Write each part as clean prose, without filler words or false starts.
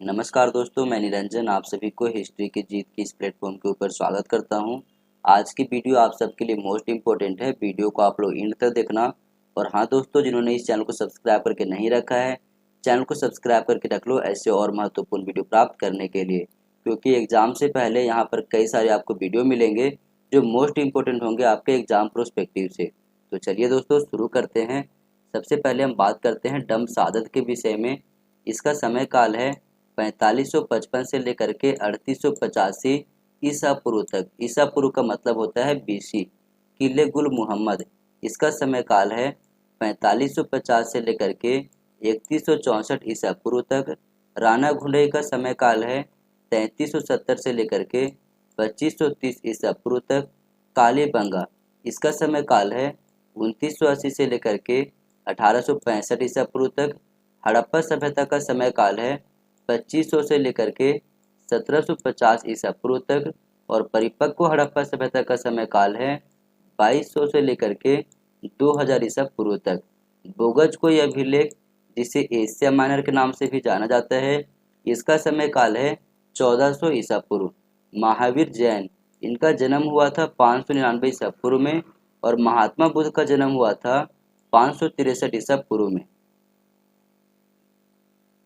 नमस्कार दोस्तों, मैं निरंजन आप सभी को हिस्ट्री की जीत की इस प्लेटफॉर्म के ऊपर स्वागत करता हूं। आज की वीडियो आप सबके लिए मोस्ट इम्पोर्टेंट है। वीडियो को आप लोग एंड तक देखना। और हाँ दोस्तों, जिन्होंने इस चैनल को सब्सक्राइब करके नहीं रखा है, चैनल को सब्सक्राइब करके रख लो ऐसे और महत्वपूर्ण वीडियो प्राप्त करने के लिए, क्योंकि एग्जाम से पहले यहाँ पर कई सारे आपको वीडियो मिलेंगे जो मोस्ट इम्पोर्टेंट होंगे आपके एग्जाम प्रोस्पेक्टिव से। तो चलिए दोस्तों शुरू करते हैं। सबसे पहले हम बात करते हैं डम सादत के विषय में। इसका समय काल है 4555 से लेकर के 3885 ईसा पूर्व तक। ईसा पूर्व का मतलब होता है बीसी। किले गुल मोहम्मद, इसका समय काल है 4550 से लेकर के 3164 ईसा पूर्व तक। राणा घुंडई का समय काल है 3370 से लेकर के 2530 ईसा पूर्व तक। कालीबंगा, इसका समय काल है 2980 से लेकर के 1865 ईसा पूर्व तक। हड़प्पा सभ्यता का समय काल है 2500 से लेकर के 1750 ईसा पूर्व तक। और परिपक्व हड़प्पा सभ्यता का समय काल है 2200 से लेकर के 2000 ईसा पूर्व तक। बोगज कोई अभिलेख, जिसे एशिया माइनर के नाम से भी जाना जाता है, इसका समय काल है 1400 ईसा पूर्व। महावीर जैन, इनका जन्म हुआ था 599 ईसा पूर्व में और महात्मा बुद्ध का जन्म हुआ था 563 ईसा पूर्व में।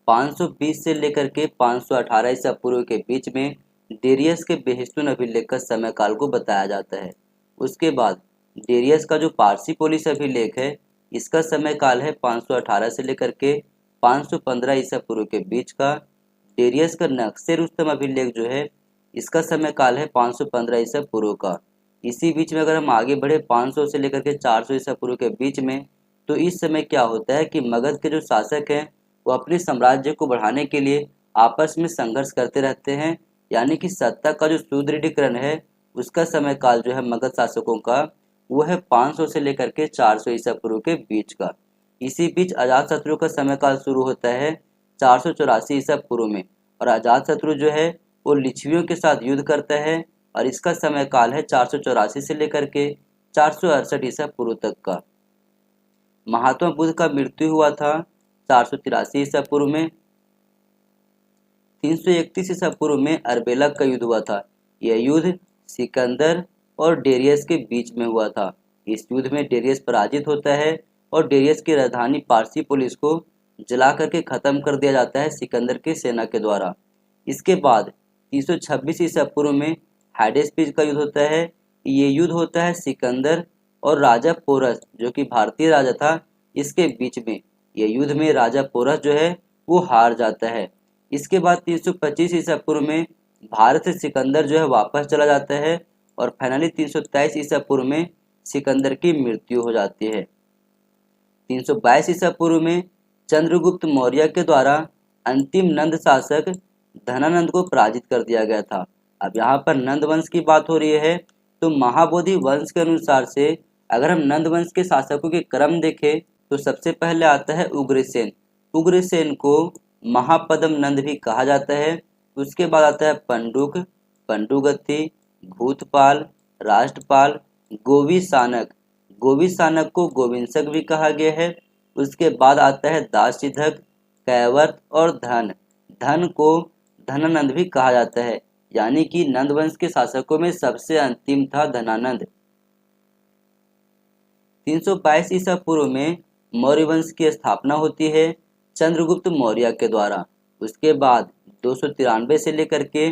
520 से लेकर के 518 ईसा पूर्व के बीच में डेरियस के बेहिस्तून अभिलेख का समय काल को बताया जाता है। उसके बाद डेरियस का जो पारसी पोलिस अभिलेख है, इसका समय काल है 518 से लेकर के 515 ईसा पूर्व के बीच का। डेरियस का नक्शे रुस्तम अभिलेख जो है, इसका समय काल है 515 ईसा पूर्व का। इसी बीच में अगर हम आगे बढ़े 500 से लेकर के 400 ईसा पूर्व के बीच में, तो इस समय क्या होता है कि मगध के जो शासक हैं वो अपने साम्राज्य को बढ़ाने के लिए आपस में संघर्ष करते रहते हैं। यानी कि सत्ता का जो सुदृढ़ीकरण है, उसका समय काल जो है मगध शासकों का, वो है 500 से लेकर के 400 ईसा पूर्व के बीच का। इसी बीच अजातशत्रु का समय काल शुरू होता है 484 ईसा पूर्व में। और अजातशत्रु जो है वो लिच्छवियों के साथ युद्ध करता है और इसका समय काल है 484 से लेकर के 468 ईसा पूर्व तक का। महात्मा बुद्ध का मृत्यु हुआ था 483 ईसा पूर्व में। 331 ईसा पूर्व में अर्बेला का युद्ध हुआ था। यह युद्ध सिकंदर और डेरियस के बीच में हुआ था। इस युद्ध में डेरियस पराजित होता है और डेरियस की राजधानी पारसी पुलिस को जला करके खत्म कर दिया जाता है सिकंदर की सेना के द्वारा। इसके बाद 326 ईसा पूर्व में हाइडेस्पिज का युद्ध होता है। ये युद्ध होता है सिकंदर और राजा पोरस, जो कि भारतीय राजा था, इसके बीच में। ये युद्ध में राजा पोरस जो है वो हार जाता है। इसके बाद 325 ईसा पूर्व में भारत से सिकंदर जो है वापस चला जाता है और फाइनली 323 ईसा पूर्व में सिकंदर की मृत्यु हो जाती है। 322 ईसा पूर्व में चंद्रगुप्त मौर्य के द्वारा अंतिम नंद शासक धनानंद को पराजित कर दिया गया था। अब यहाँ पर नंद वंश की बात हो रही है, तो महाबोधि वंश के अनुसार से अगर हम नंद वंश के शासकों के क्रम देखें तो सबसे पहले आता है उग्रसेन। उग्रसेन को महापद्म नंद भी कहा जाता है। उसके बाद आता है पंडुक, पंडुगति, भूतपाल, राष्ट्रपाल, गोविशानक। गोविशानक को गोविंशक भी कहा गया है। उसके बाद आता है दाससिद्धक, कैवर्त और धन। धन को धनानंद भी कहा जाता है। यानी कि नंद वंश के शासकों में सबसे अंतिम था धनानंद। 322 ईसा पूर्व में मौर्य वंश की स्थापना होती है चंद्रगुप्त मौर्य के द्वारा। उसके बाद 293 से लेकर के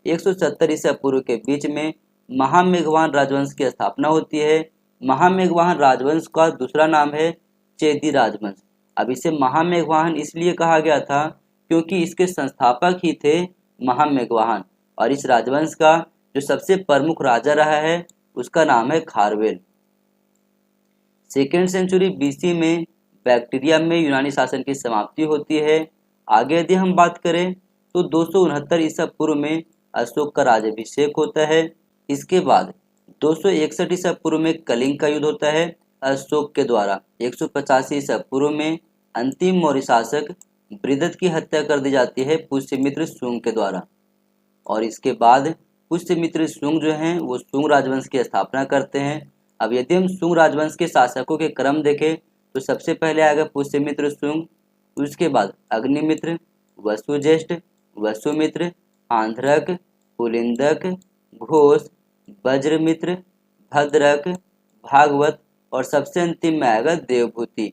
170 ईसा पूर्व के बीच में महामेघवान राजवंश की स्थापना होती है। महामेघवाहन राजवंश का दूसरा नाम है चेदी राजवंश। अब इसे महामेघवाहन इसलिए कहा गया था क्योंकि इसके संस्थापक ही थे महामेघवाहन। और इस राजवंश का जो सबसे प्रमुख राजा रहा है उसका नाम है खारवेल। सेकेंड सेंचुरी बीसी में बैक्टीरिया में यूनानी शासन की समाप्ति होती है। आगे यदि हम बात करें तो 269 ईसा पूर्व में अशोक का राज्याभिषेक होता है। इसके बाद 261 ईसा पूर्व में कलिंग का युद्ध होता है अशोक के द्वारा। 185 ईसा पूर्व में अंतिम मौर्य शासक बृहदत्त की हत्या कर दी जाती है पुष्यमित्र शुंग के द्वारा। और इसके बाद पुष्यमित्र शुंग जो हैं वो शुंग राजवंश की स्थापना करते हैं। अब यदि हम शुंग राजवंश के शासकों के क्रम देखें तो सबसे पहले आएगा पुष्यमित्र शुंग, उसके बाद अग्निमित्र, वसुज्येष्ठ, वसुमित्र, आंध्रक, पुलिंदक, घोष, वज्रमित्र, भद्रक, भागवत और सबसे अंतिम में आएगा देवभूति।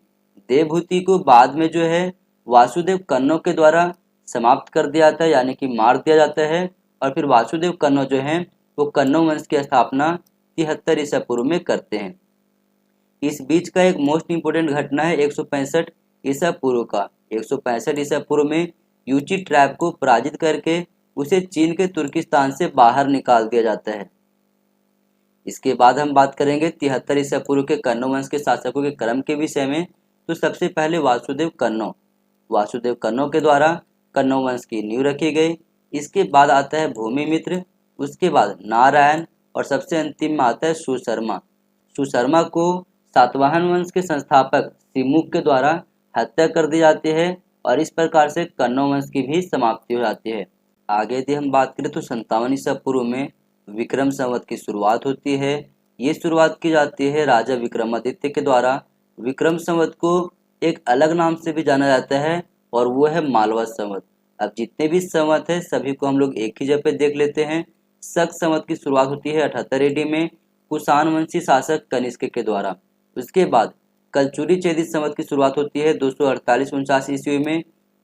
देवभूति को बाद में जो है वासुदेव कन्नौ के द्वारा समाप्त कर दिया जाता है, यानी कि मार दिया जाता है। और फिर वासुदेव कन्नौ जो है वो कन्नौ वंश की स्थापना 73 ईसा पूर्व में करते हैं। इस बीच का एक मोस्ट इंपोर्टेंट घटना है 165 ईसा पूर्व का। 165 ईसा पूर्व में यूची ट्राइब को पराजित करके उसे चीन के तुर्किस्तान से बाहर निकाल दिया जाता है। इसके बाद हम बात करेंगे 73 ईसा पूर्व के कन्नौ वंश के शासकों के क्रम के विषय में। तो सबसे पहले वासुदेव कन्नौ, वासुदेव कन्नौ के द्वारा कन्नौ वंश की नींव रखी गई। इसके बाद आता है भूमिमित्र, उसके बाद नारायण और सबसे अंतिम में आता है सुशर्मा। सुशर्मा को सातवाहन वंश के संस्थापक सिमुक के द्वारा हत्या कर दी जाती है और इस प्रकार से कन्नौ वंश की भी समाप्ति हो जाती है। आगे यदि हम बात करें तो 57 ईसा पूर्व में विक्रम संवत की शुरुआत होती है। ये शुरुआत की जाती है राजा विक्रमादित्य के द्वारा। विक्रम संवत को एक अलग नाम से भी जाना जाता है और वो है मालवा संवत। अब जितने भी संवत है सभी को हम लोग एक ही जगह पे देख लेते हैं। शक संवत की शुरुआत होती है 78 एडी में कुषाण वंशी शासक कनिष्क के द्वारा। उसके बाद कलचुरी चेदित संवत की शुरुआत होती है 248-49 ईस्वी में।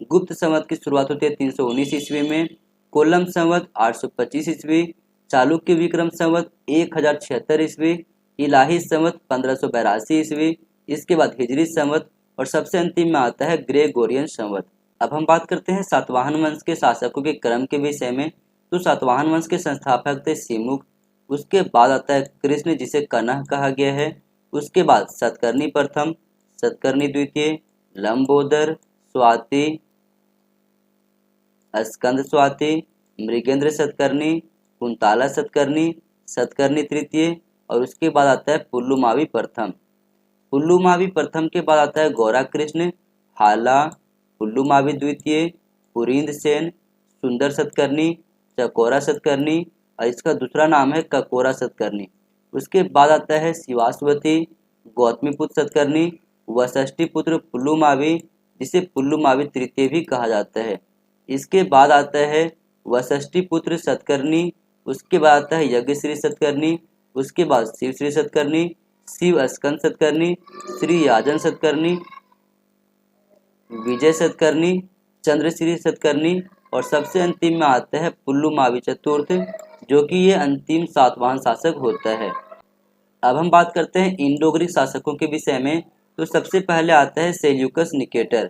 गुप्त संवत की शुरुआत होती है 319 ईस्वी में। कोलम संवत 825 ईस्वी। चालुक्य विक्रम संवत 1076 ईस्वी। इलाही संवत 1582 ईस्वी। इसके बाद हिजरी संवत और सबसे अंतिम में आता है ग्रेगोरियन संवत। अब हम बात करते हैं सातवाहन वंश के शासकों के क्रम के विषय में। तो सातवाहन वंश के संस्थापक थे सिमुक, उसके बाद आता है कृष्ण जिसे कनह कहा गया है। उसके बाद सतकर्णी प्रथम, सतकर्णी द्वितीय, लंबोदर, स्वाति, स्कंद स्वाति, मृगेंद्र सतकर्णी, कुंताला सतकर्णी, सतकर्णी तृतीय और उसके बाद आता है पुल्लुमावी प्रथम। पुल्लुमावी प्रथम के बाद आता है गौरा कृष्ण, हाला, पुल्लुमावी द्वितीय, पुरींद सेन, सुंदर सतकर्णी, चकोरा सतकर्णी और इसका दूसरा नाम है ककोरा सतकर्णी। उसके बाद आता है शिवासवती, गौतमी पुत्र सतकर्णी, वशिष्ठी पुत्र पुल्लुमावी जिसे पुल्लुमावी तृतीय भी कहा जाता है। इसके बाद आता है वशिष्ठी पुत्र सतकर्णी, उसके बाद आता है यज्ञश्री सतकर्णी, उसके बाद शिवश्री सतकर्णी, शिव स्कंद सतकर्णी, श्री याजन सतकर्णी, विजय सतकर्णी, चंद्रश्री सतकर्णी और सबसे अंतिम में आता है पुल्लुमावी चतुर्थ जो कि ये अंतिम सातवाहन शासक होता है। अब हम बात करते हैं इंडो ग्रीक शासकों के विषय में। तो सबसे पहले आता है सेल्यूकस निकेटर।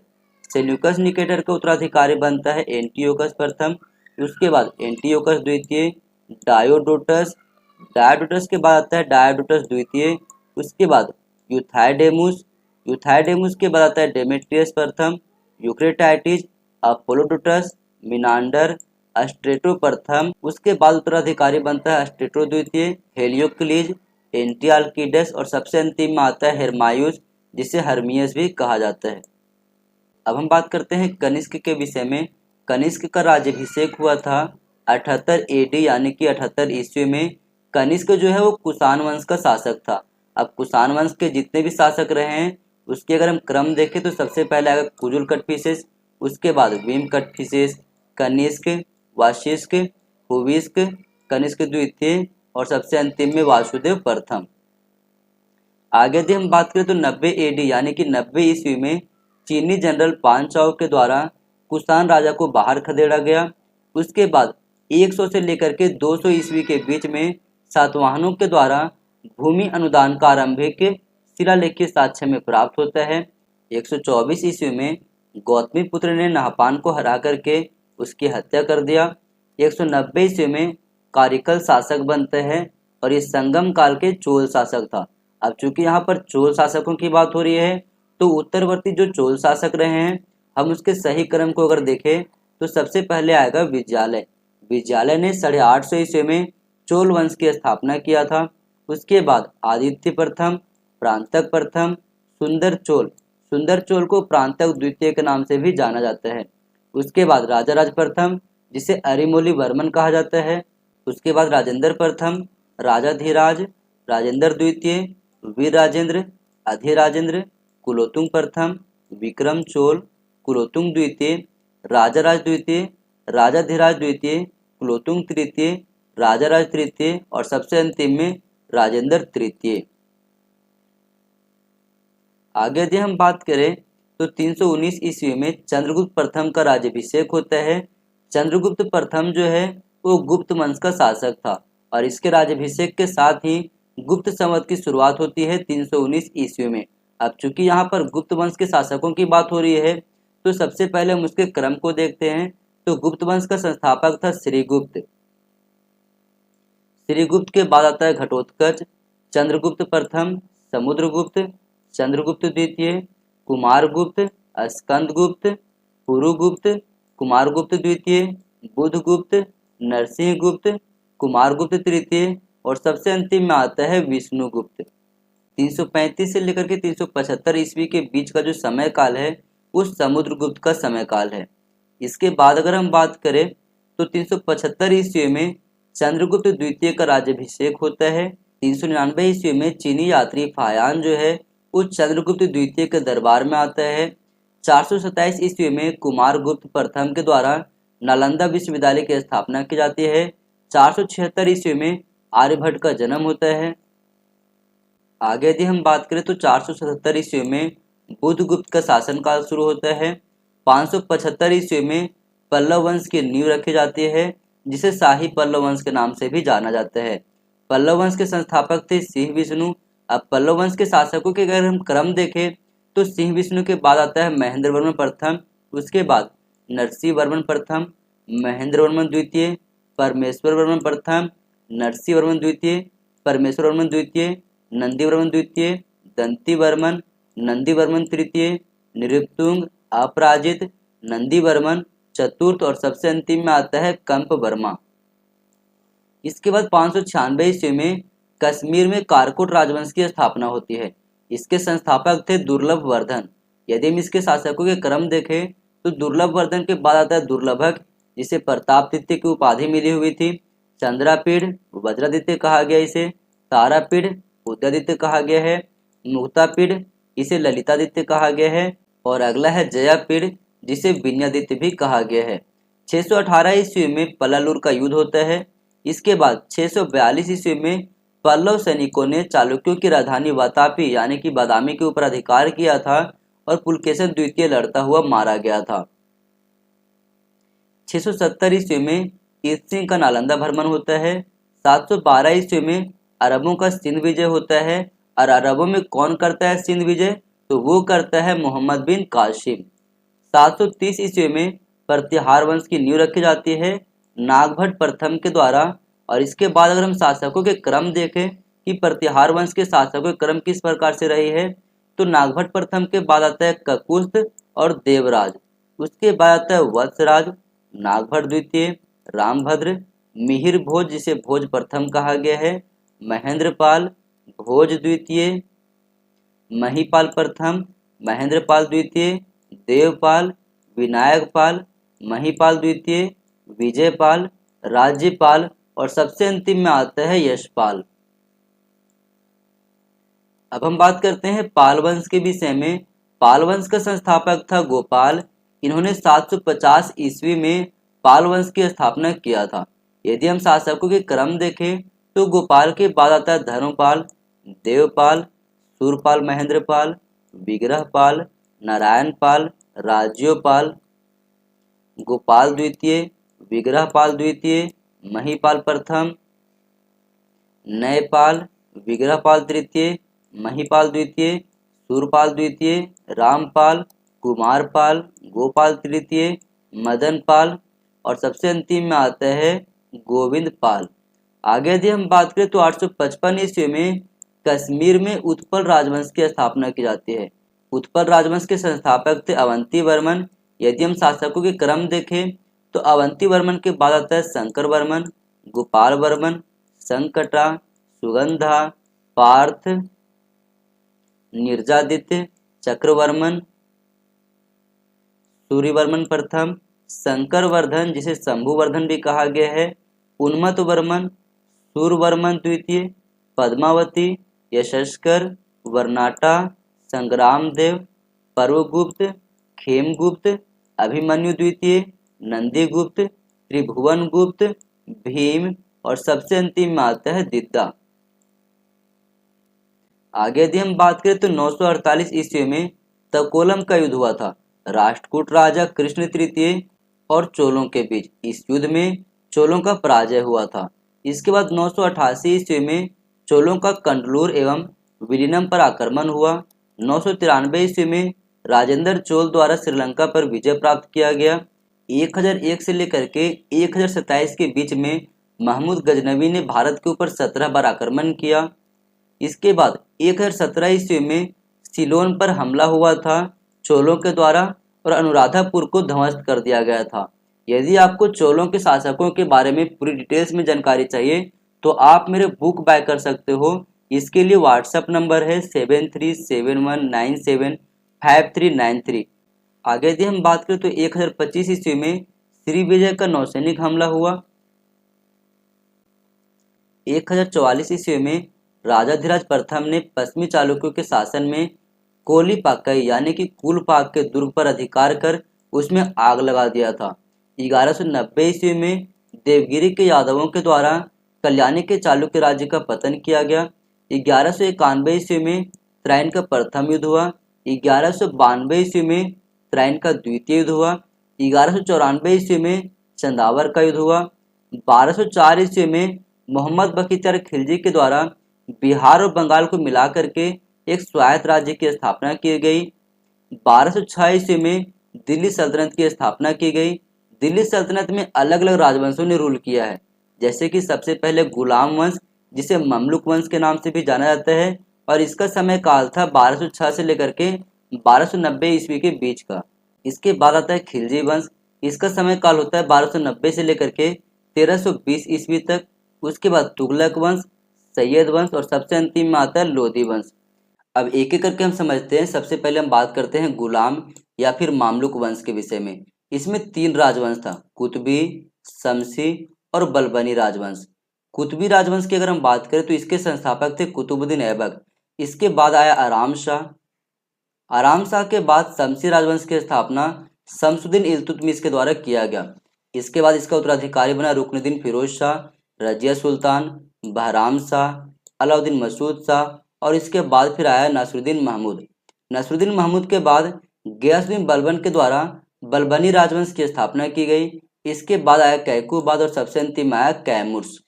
सेल्यूकस निकेटर का उत्तराधिकारी बनता है एंटियोकस प्रथम, उसके बाद एंटियोकस द्वितीय, डायोडोटस, डायोडोटस के बाद आता है डायोडोटस द्वितीय, उसके बाद यूथाइडेमुस, यूथाइडेमुस के बाद आता है डेमेट्रियस प्रथम, यूक्रेटाइटिस, अपोलोडोटस, मिनांडर, अस्ट्रेटो प्रथम, उसके बाद उत्तराधिकारी बनता है अस्ट्रेटो द्वितीय, हेलियोक्लीज, एंटियाल्किडस और सबसे अंतिम में आता है हेरमायूस जिसे हर्मियस भी कहा जाता है। अब हम बात करते हैं कनिष्क के विषय में। कनिष्क का राज्याभिषेक हुआ था 78 एडी यानी कि 78 ईस्वी में। कनिष्क जो है वो कुषाण वंश का शासक था। अब कुषाण वंश के जितने भी शासक रहे हैं उसके अगर हम क्रम देखें तो सबसे पहले आएगा कुजुल कटफिसेस, उसके बाद भीम कटफिसेस, कनिष्क, वाशिष्क, हुविस्क, कनिष्क द्वितीय और सबसे अंतिम में वासुदेव प्रथम। आगे यदि हम बात करें तो 90 एडी यानी कि 90 ईस्वी में चीनी जनरल पांचाओ के द्वारा कुषाण राजा को बाहर खदेड़ा गया। उसके बाद 100 से लेकर के 200 ईस्वी के बीच में सातवाहनों के द्वारा भूमि अनुदान का आरंभिक शिलालेखीय साक्ष्य में प्राप्त होता है। 124 ईस्वी में गौतमी पुत्र ने नहपान को हरा करके उसकी हत्या कर दिया। 190 ईस्वी में कारिकल शासक बनते हैं और ये संगम काल के चोल शासक था। अब चूंकि यहाँ पर चोल शासकों की बात हो रही है तो उत्तरवर्ती जो चोल शासक रहे हैं हम उसके सही क्रम को अगर देखें तो सबसे पहले आएगा विजयालय। विजयालय ने 850 ईस्वी में चोल वंश की स्थापना किया था। उसके बाद आदित्य प्रथम, प्रांतक प्रथम, सुंदर चोल, सुंदर चोल को प्रांतक द्वितीय के नाम से भी जाना जाता है। उसके बाद राजाराज प्रथम जिसे अरिमोली वर्मन कहा जाता है। उसके बाद राजेंद्र प्रथम, राजाधिराज, राजेंद्र द्वितीय, वीर राजेंद्र, अधिराजेंद्र, कुलोत्तुंग प्रथम, विक्रम चोल, कुलोत्तुंग द्वितीय, राजाराज द्वितीय, राजाधिराज द्वितीय, कुलोत्तुंग तृतीय, राजाराज तृतीय और सबसे अंतिम में राजेंद्र तृतीय। आगे यदि हम बात करें तो 319 ईस्वी में चंद्रगुप्त प्रथम का राज्याभिषेक होता है। चंद्रगुप्त प्रथम जो है वो गुप्त वंश का शासक था और इसके राज्याभिषेक के साथ ही गुप्त संवत की शुरुआत होती है 319 ईस्वी में। अब चूंकि यहाँ पर गुप्त वंश के शासकों की बात हो रही है तो सबसे पहले हम उसके क्रम को देखते हैं। तो गुप्त वंश का संस्थापक था श्रीगुप्त। श्रीगुप्त के बाद आता है घटोत्कच, चंद्रगुप्त प्रथम, समुद्रगुप्त, चंद्रगुप्त द्वितीय, कुमारगुप्त, स्कंदगुप्त, पुरुगुप्त, कुमारगुप्त द्वितीय, बुधगुप्त, नरसिंहगुप्त, कुमारगुप्त तृतीय और सबसे अंतिम में आता है विष्णुगुप्त। 335 से लेकर के 375 ईस्वी के बीच का जो समय काल है उस समुद्रगुप्त का समय काल है। इसके बाद अगर हम बात करें तो 375 ईस्वी में चंद्रगुप्त द्वितीय का राज्याभिषेक होता है। 399 ईस्वी में चीनी यात्री फायान जो है उस चंद्रगुप्त द्वितीय के दरबार में आता है। 427 ईस्वी में कुमारगुप्त प्रथम के द्वारा नालंदा विश्वविद्यालय की स्थापना की जाती है। 476 ईस्वी में आर्यभट्ट का जन्म होता है। आगे यदि हम बात करें तो 477 ईस्वी में बुधगुप्त का शासनकाल शुरू होता है। 575 ईस्वी में पल्लव वंश की नींव रखी जाती है जिसे शाही पल्लव वंश के नाम से भी जाना जाता है। पल्लव वंश के संस्थापक थे सिंह विष्णु। अब पल्लव वंश के शासकों के अगर हम क्रम देखें तो सिंह विष्णु के बाद आता है महेंद्र वर्मन प्रथम, उसके बाद नरसिंह वर्मन प्रथम, महेंद्र वर्मन द्वितीय, परमेश्वर वर्मन प्रथम, नरसिंह वर्मन द्वितीय, परमेश्वर वर्मन द्वितीय, नंदी वर्मन द्वितीय, दंती वर्मन, नंदी वर्मन तृतीय, निरुक्तुंग, अपराजित, नंदी वर्मन चतुर्थ और सबसे अंतिम में आता है कंप वर्मा। इसके बाद 596 ईस्वी में कश्मीर में कारकोट राजवंश की स्थापना होती है। इसके संस्थापक थे दुर्लभ वर्धन। यदि हम इसके शासकों के क्रम देखें तो दुर्लभ वर्धन के बाद आता है दुर्लभक जिसे प्रतापदित्य की उपाधि मिली हुई थी। चंद्रापीढ़ वज्रादित्य कहा गया इसे, तारापीढ़ उदयादित्य कहा गया है, मुक्तापीढ़ इसे ललितादित्य कहा गया है और अगला है जयापीढ़ जिसे विनयादित्य भी कहा गया है। 618 ईस्वी में पलालूर का युद्ध होता है। इसके बाद 642 ईस्वी में पल्लव सैनिकों ने चालुक्यों की राजधानी वातापी यानी कि बादामी के ऊपर अधिकार किया था और पुलकेशन द्वितीय लड़ता हुआ मारा गया था। 670 ईस्वी में ईस्ट सिंह का नालंदा भ्रमण होता है। 712 ईस्वी में अरबों का सिंध विजय होता है और अरबों में कौन करता है सिंध विजय, तो वो करता है मोहम्मद बिन कासिम। 730 ईस्वी में प्रतिहार वंश की नींव रखी जाती है नागभट्ट प्रथम के द्वारा। और इसके बाद अगर हम शासकों के क्रम देखें कि प्रतिहार वंश के शासकों के क्रम किस प्रकार से रही है तो नागभट्ट प्रथम के बाद आता है ककुस्थ और देवराज, उसके बाद आता है वत्सराज, नागभट्ट द्वितीय, रामभद्र, मिहिर भोज जिसे भोज प्रथम कहा गया है, महेंद्रपाल, भोज द्वितीय, महीपाल प्रथम, महेंद्रपाल द्वितीय, देवपाल, विनायकपाल, महीपाल द्वितीय, विजयपाल, राज्यपाल और सबसे अंतिम में आता है यशपाल। अब हम बात करते हैं पाल वंश के विषय में। पाल वंश का संस्थापक था गोपाल। इन्होंने 750 ईस्वी में पाल वंश की स्थापना किया था। यदि हम शासकों के क्रम देखें तो गोपाल के बाद आता है धर्मपाल, देवपाल, सूरपाल महेंद्रपाल, विग्रहपाल, नारायणपाल, राज्योपाल, गोपाल द्वितीय, विग्रहपाल द्वितीय, महीपाल प्रथम, नयपाल, विग्रहपाल तृतीय, महीपाल द्वितीय, सूरपाल द्वितीय, रामपाल, कुमारपाल, गोपाल तृतीय, मदनपाल और सबसे अंतिम में आता है गोविंदपाल। आगे यदि हम बात करें तो 855 ईस्वी में कश्मीर में उत्पल राजवंश की स्थापना की जाती है। उत्पल राजवंश के संस्थापक थे अवंती वर्मन। यदि हम शासकों के क्रम देखें तो अवंती वर्मन के बाद आता है शंकर वर्मन, गोपाल वर्मन, संकटा, सुगंधा, पार्थ, निर्जादित्य, चक्रवर्मन, सूर्यवर्मन प्रथम, शंकरवर्धन जिसे शंभुवर्धन भी कहा गया है, उन्मत्त वर्मन, सूरवर्मन द्वितीय, पद्मावती, यशस्कर, वर्नाटा, संग्रामदेव, पर्वगुप्त, खेमगुप्त, अभिमन्यु द्वितीय, नंदीगुप्त, त्रिभुवन गुप्त, भीम और सबसे अंतिम में आता है दिद्दा। आगे यदि हम बात करें तो 948 ईस्वी में तकोलम का युद्ध हुआ था राष्ट्रकूट राजा कृष्ण तृतीय और चोलों के बीच। इस युद्ध में चोलों का पराजय हुआ था। इसके बाद 988 ईस्वी में चोलों का कंडलूर एवं विलियम पर आक्रमण हुआ। 993 ईस्वी में राजेंद्र चोल द्वारा श्रीलंका पर विजय प्राप्त किया गया। 1001 से लेकर के 1027 के बीच में महमूद गजनवी ने भारत के ऊपर 17 बार आक्रमण किया। इसके बाद 1017 ईस्वी में सिलोन पर हमला हुआ था चोलों के द्वारा और अनुराधापुर को ध्वस्त कर दिया गया था। यदि आपको चोलों के शासकों के बारे में पूरी डिटेल्स में जानकारी चाहिए तो आप मेरे बुक बाय कर सकते हो। इसके लिए व्हाट्सएप नंबर है 7371975393। आगे यदि हम बात करें तो 1025 ईस्वी में श्री विजय का नौसैनिक हमला हुआ। 1044 ईस्वी में राजाधिराज प्रथम ने पश्चिमी चालुक्यों के शासन में कोलीपाकई यानी कि कुलपाक के दुर्ग पर अधिकार कर उसमें आग लगा दिया था। 1190 ईस्वी में देवगिरी के यादवों के द्वारा कल्याणी के चालुक्य राज्य का पतन किया गया। 1191 ईस्वी में त्राइन का प्रथम युद्ध हुआ। 1192 ईस्वी में त्राइन का द्वितीय युद्ध हुआ। 1194 ईस्वी में चंदावर का युद्ध हुआ। 1204 ईस्वी में मोहम्मद बख्तियार खिलजी के द्वारा बिहार और बंगाल को मिला करके एक स्वायत्त राज्य की स्थापना की गई। 1206 ईस्वी में दिल्ली सल्तनत की स्थापना की गई। दिल्ली सल्तनत में अलग अलग राजवंशों ने रूल किया है, जैसे कि सबसे पहले गुलाम वंश जिसे ममलुक वंश के नाम से भी जाना जाता है और इसका समय काल था 1206 से लेकर के 1290 ईस्वी के बीच का। इसके बाद आता है खिलजी वंश। इसका समय काल होता है 1290 से लेकर के 1320 ईस्वी तक। उसके बाद तुगलक वंश, सैयद वंश और सबसे अंतिम में आता है लोधी वंश। अब एक एक करके हम समझते हैं। सबसे पहले हम बात करते हैं गुलाम या फिर मामलुक वंश के विषय में। इसमें 3 राजवंश था, कुतुबी, शमसी और बलबनी राजवंश। कुतुबी राजवंश की अगर हम बात करें तो इसके संस्थापक थे कुतुबुद्दीन ऐबक। इसके बाद आया आराम शाह। आराम शाह के बाद शमसी राजवंश की स्थापना शमसुद्दीन इल्तुतमिश के द्वारा किया गया। इसके बाद इसका उत्तराधिकारी बना रुकनुद्दीन फिरोज शाह, रजिया सुल्तान, बहराम शाह, अलाउद्दीन मसूद शाह और इसके बाद फिर आया नासरुद्दीन महमूद। नासरुद्दीन महमूद के बाद गयासुद्दीन बलबन के द्वारा बलबनी राजवंश की स्थापना की गई। इसके बाद आया कैकूबाद और सबसे अंतिम में आया कैमुर्स।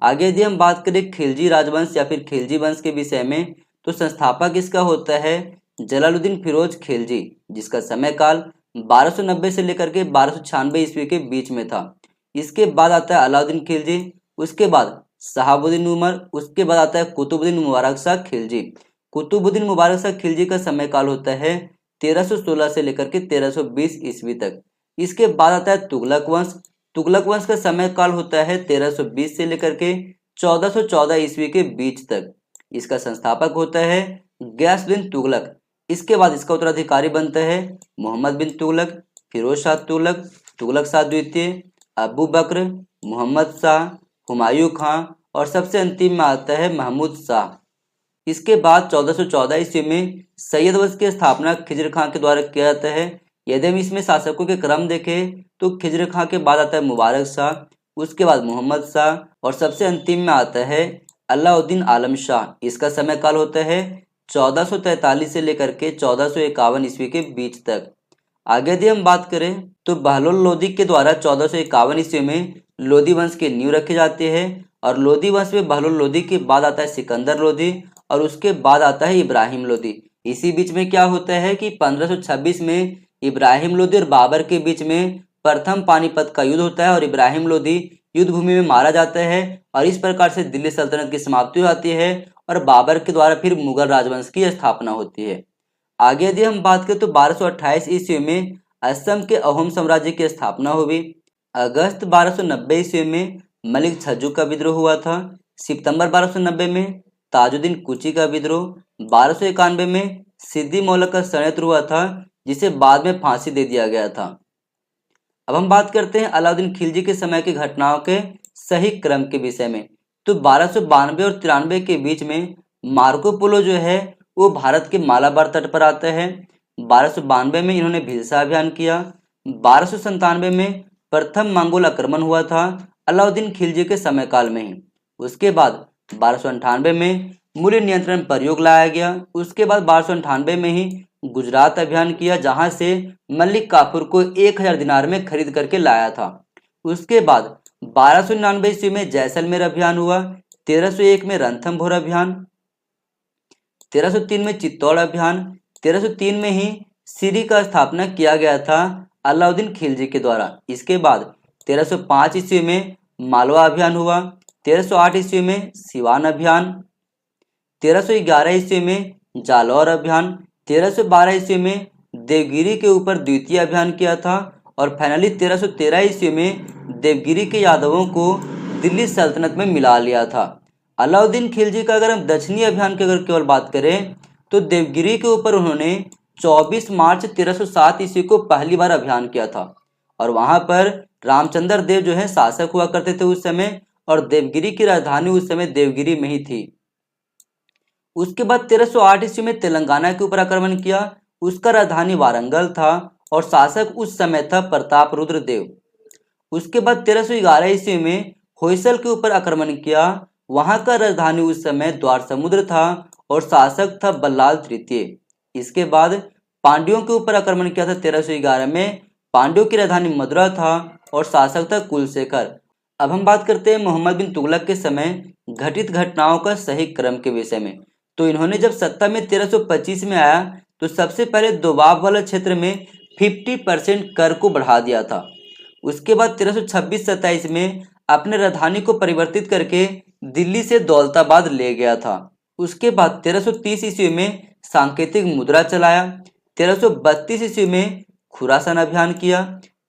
आगे यदि हम बात करें खिलजी राजवंश या फिर खिलजी वंश के विषय में तो संस्थापक इसका होता है जलालुद्दीन फिरोज खिलजी, जिसका समय काल 1290 से लेकर के 1296 ईस्वी के बीच में था। इसके बाद आता है अलाउद्दीन खिलजी, उसके बाद शहाबुद्दीन उमर, उसके बाद आता है कुतुबुद्दीन मुबारक शाह खिलजी। कुतुबुद्दीन मुबारक शाह खिलजी का समय काल होता है 1316 से लेकर के 1320 ईस्वी तक। इसके बाद आता है तुगलक वंश। तुगलक वंश का समय काल होता है 1320 से लेकर के 1414 ईस्वी के बीच तक। इसका संस्थापक होता है गयासुद्दीन तुगलक। इसके बाद इसका उत्तराधिकारी बनता है मोहम्मद बिन तुगलक, फिरोज शाह तुगलक, तुगलक शाह द्वितीय, अबू बकर, मोहम्मद शाह, हुमायूं खां और सबसे अंतिम में आता है महमूद शाह। इसके बाद 1414 ईस्वी में सैयद वंश की स्थापना खिजर खां के द्वारा किया जाता है। यदि हम इसमें शासकों के क्रम देखें तो खिजर खां के बाद आता है मुबारक शाह, उसके बाद मोहम्मद शाह और सबसे अंतिम में आता है अलाउद्दीन आलम शाह। इसका समय काल होता है 1443 से लेकर के 1451 ईस्वी के बीच तक। आगे यदि हम बात करें तो बहलोल लोदी के द्वारा 1451 ईस्वी में लोदी वंश की नींव रखी जाती है और लोदी वंश में बहलोल लोदी के बाद आता है सिकंदर लोदी और उसके बाद आता है इब्राहिम लोदी। इसी बीच में क्या होता है कि 1526 में इब्राहिम लोदी और बाबर के बीच में प्रथम पानीपत का युद्ध होता है और इब्राहिम लोदी युद्ध भूमि में मारा जाता है और इस प्रकार से दिल्ली सल्तनत की समाप्ति हो जाती है और बाबर के द्वारा फिर मुगल राजवंश की स्थापना होती है। आगे यदि हम बात करें तो 1228 ईस्वी में असम के अहोम साम्राज्य की स्थापना हुई। अगस्त 1290 ईस्वी में मलिक छज्जू का विद्रोह हुआ था। सितंबर 1290 में ताजुद्दीन कुची का विद्रोह। 1291 में सिद्दी मौलक का षड्यंत्र हुआ था जिसे बाद में फांसी दे दिया गया था। अब हम बात करते हैं अलाउद्दीन खिलजी के समय की घटनाओं के सही क्रम के विषय में। तो 1292 और 93 के बीच में मार्को पोलो जो है वो भारत के मालाबार तट पर आते हैं। 1292 में इन्होंने भिलसा अभियान किया। 1297 में प्रथम मंगोल आक्रमण हुआ था अलाउद्दीन खिलजी के समय काल में ही। उसके बाद 1298 में मूल्य नियंत्रण प्रयोग लाया गया। उसके बाद 1298 में ही गुजरात अभियान किया, जहां से मलिक काफूर को 1000 दिनार में खरीद करके लाया था। उसके बाद 1299 ईस्वी में जैसलमेर अभियान हुआ। 1301 में रणथंभौर अभियान, 1303 में चित्तौड़ अभियान, 1303 में ही सिरी का स्थापना किया गया था अलाउद्दीन खिलजी के द्वारा। इसके बाद 1305 ईस्वी में मालवा अभियान हुआ। 1308 ईस्वी में सिवान अभियान, 1311 ईस्वी में जालौर अभियान, 1312 ईस्वी में देवगिरी के ऊपर द्वितीय अभियान किया था और फाइनली 1313 ईस्वी में देवगिरी के यादवों को दिल्ली सल्तनत में मिला लिया था। अलाउद्दीन खिलजी का अगर हम दक्षिणी अभियान की अगर केवल बात करें तो देवगिरी के ऊपर उन्होंने 24 मार्च 1307 ईस्वी को पहली बार अभियान किया था और वहां पर रामचंद्र देव जो है शासक हुआ करते थे उस समय, और देवगिरी की राजधानी उस समय देवगिरी में ही थी। उसके बाद 1308 ईस्वी में तेलंगाना के ऊपर आक्रमण किया। उसका राजधानी वारंगल था और शासक उस समय था प्रताप रुद्र देव। उसके बाद 1311 ईस्वी में होयसल के ऊपर आक्रमण किया। वहां का राजधानी उस समय द्वार समुद्र था और शासक था बल्लाल तृतीय। इसके बाद पांड्यों के ऊपर आक्रमण किया था 1311 में। पांड्यों की राजधानी मदुरा था और शासक था कुलशेखर। अब हम बात करते हैं मोहम्मद बिन तुगलक के समय घटित घटनाओं का सही क्रम के विषय में। तो इन्होंने जब सत्ता में 1325 में आया तो सबसे पहले दोबाब वाला क्षेत्र में 50% कर को बढ़ा दिया था। उसके बाद 1326-27 में अपने राजधानी को परिवर्तित करके दिल्ली से दौलताबाद ले गया था। उसके बाद 1330 ईस्वी में सांकेतिक मुद्रा चलाया। 1332 ईस्वी में खुरासान अभियान किया।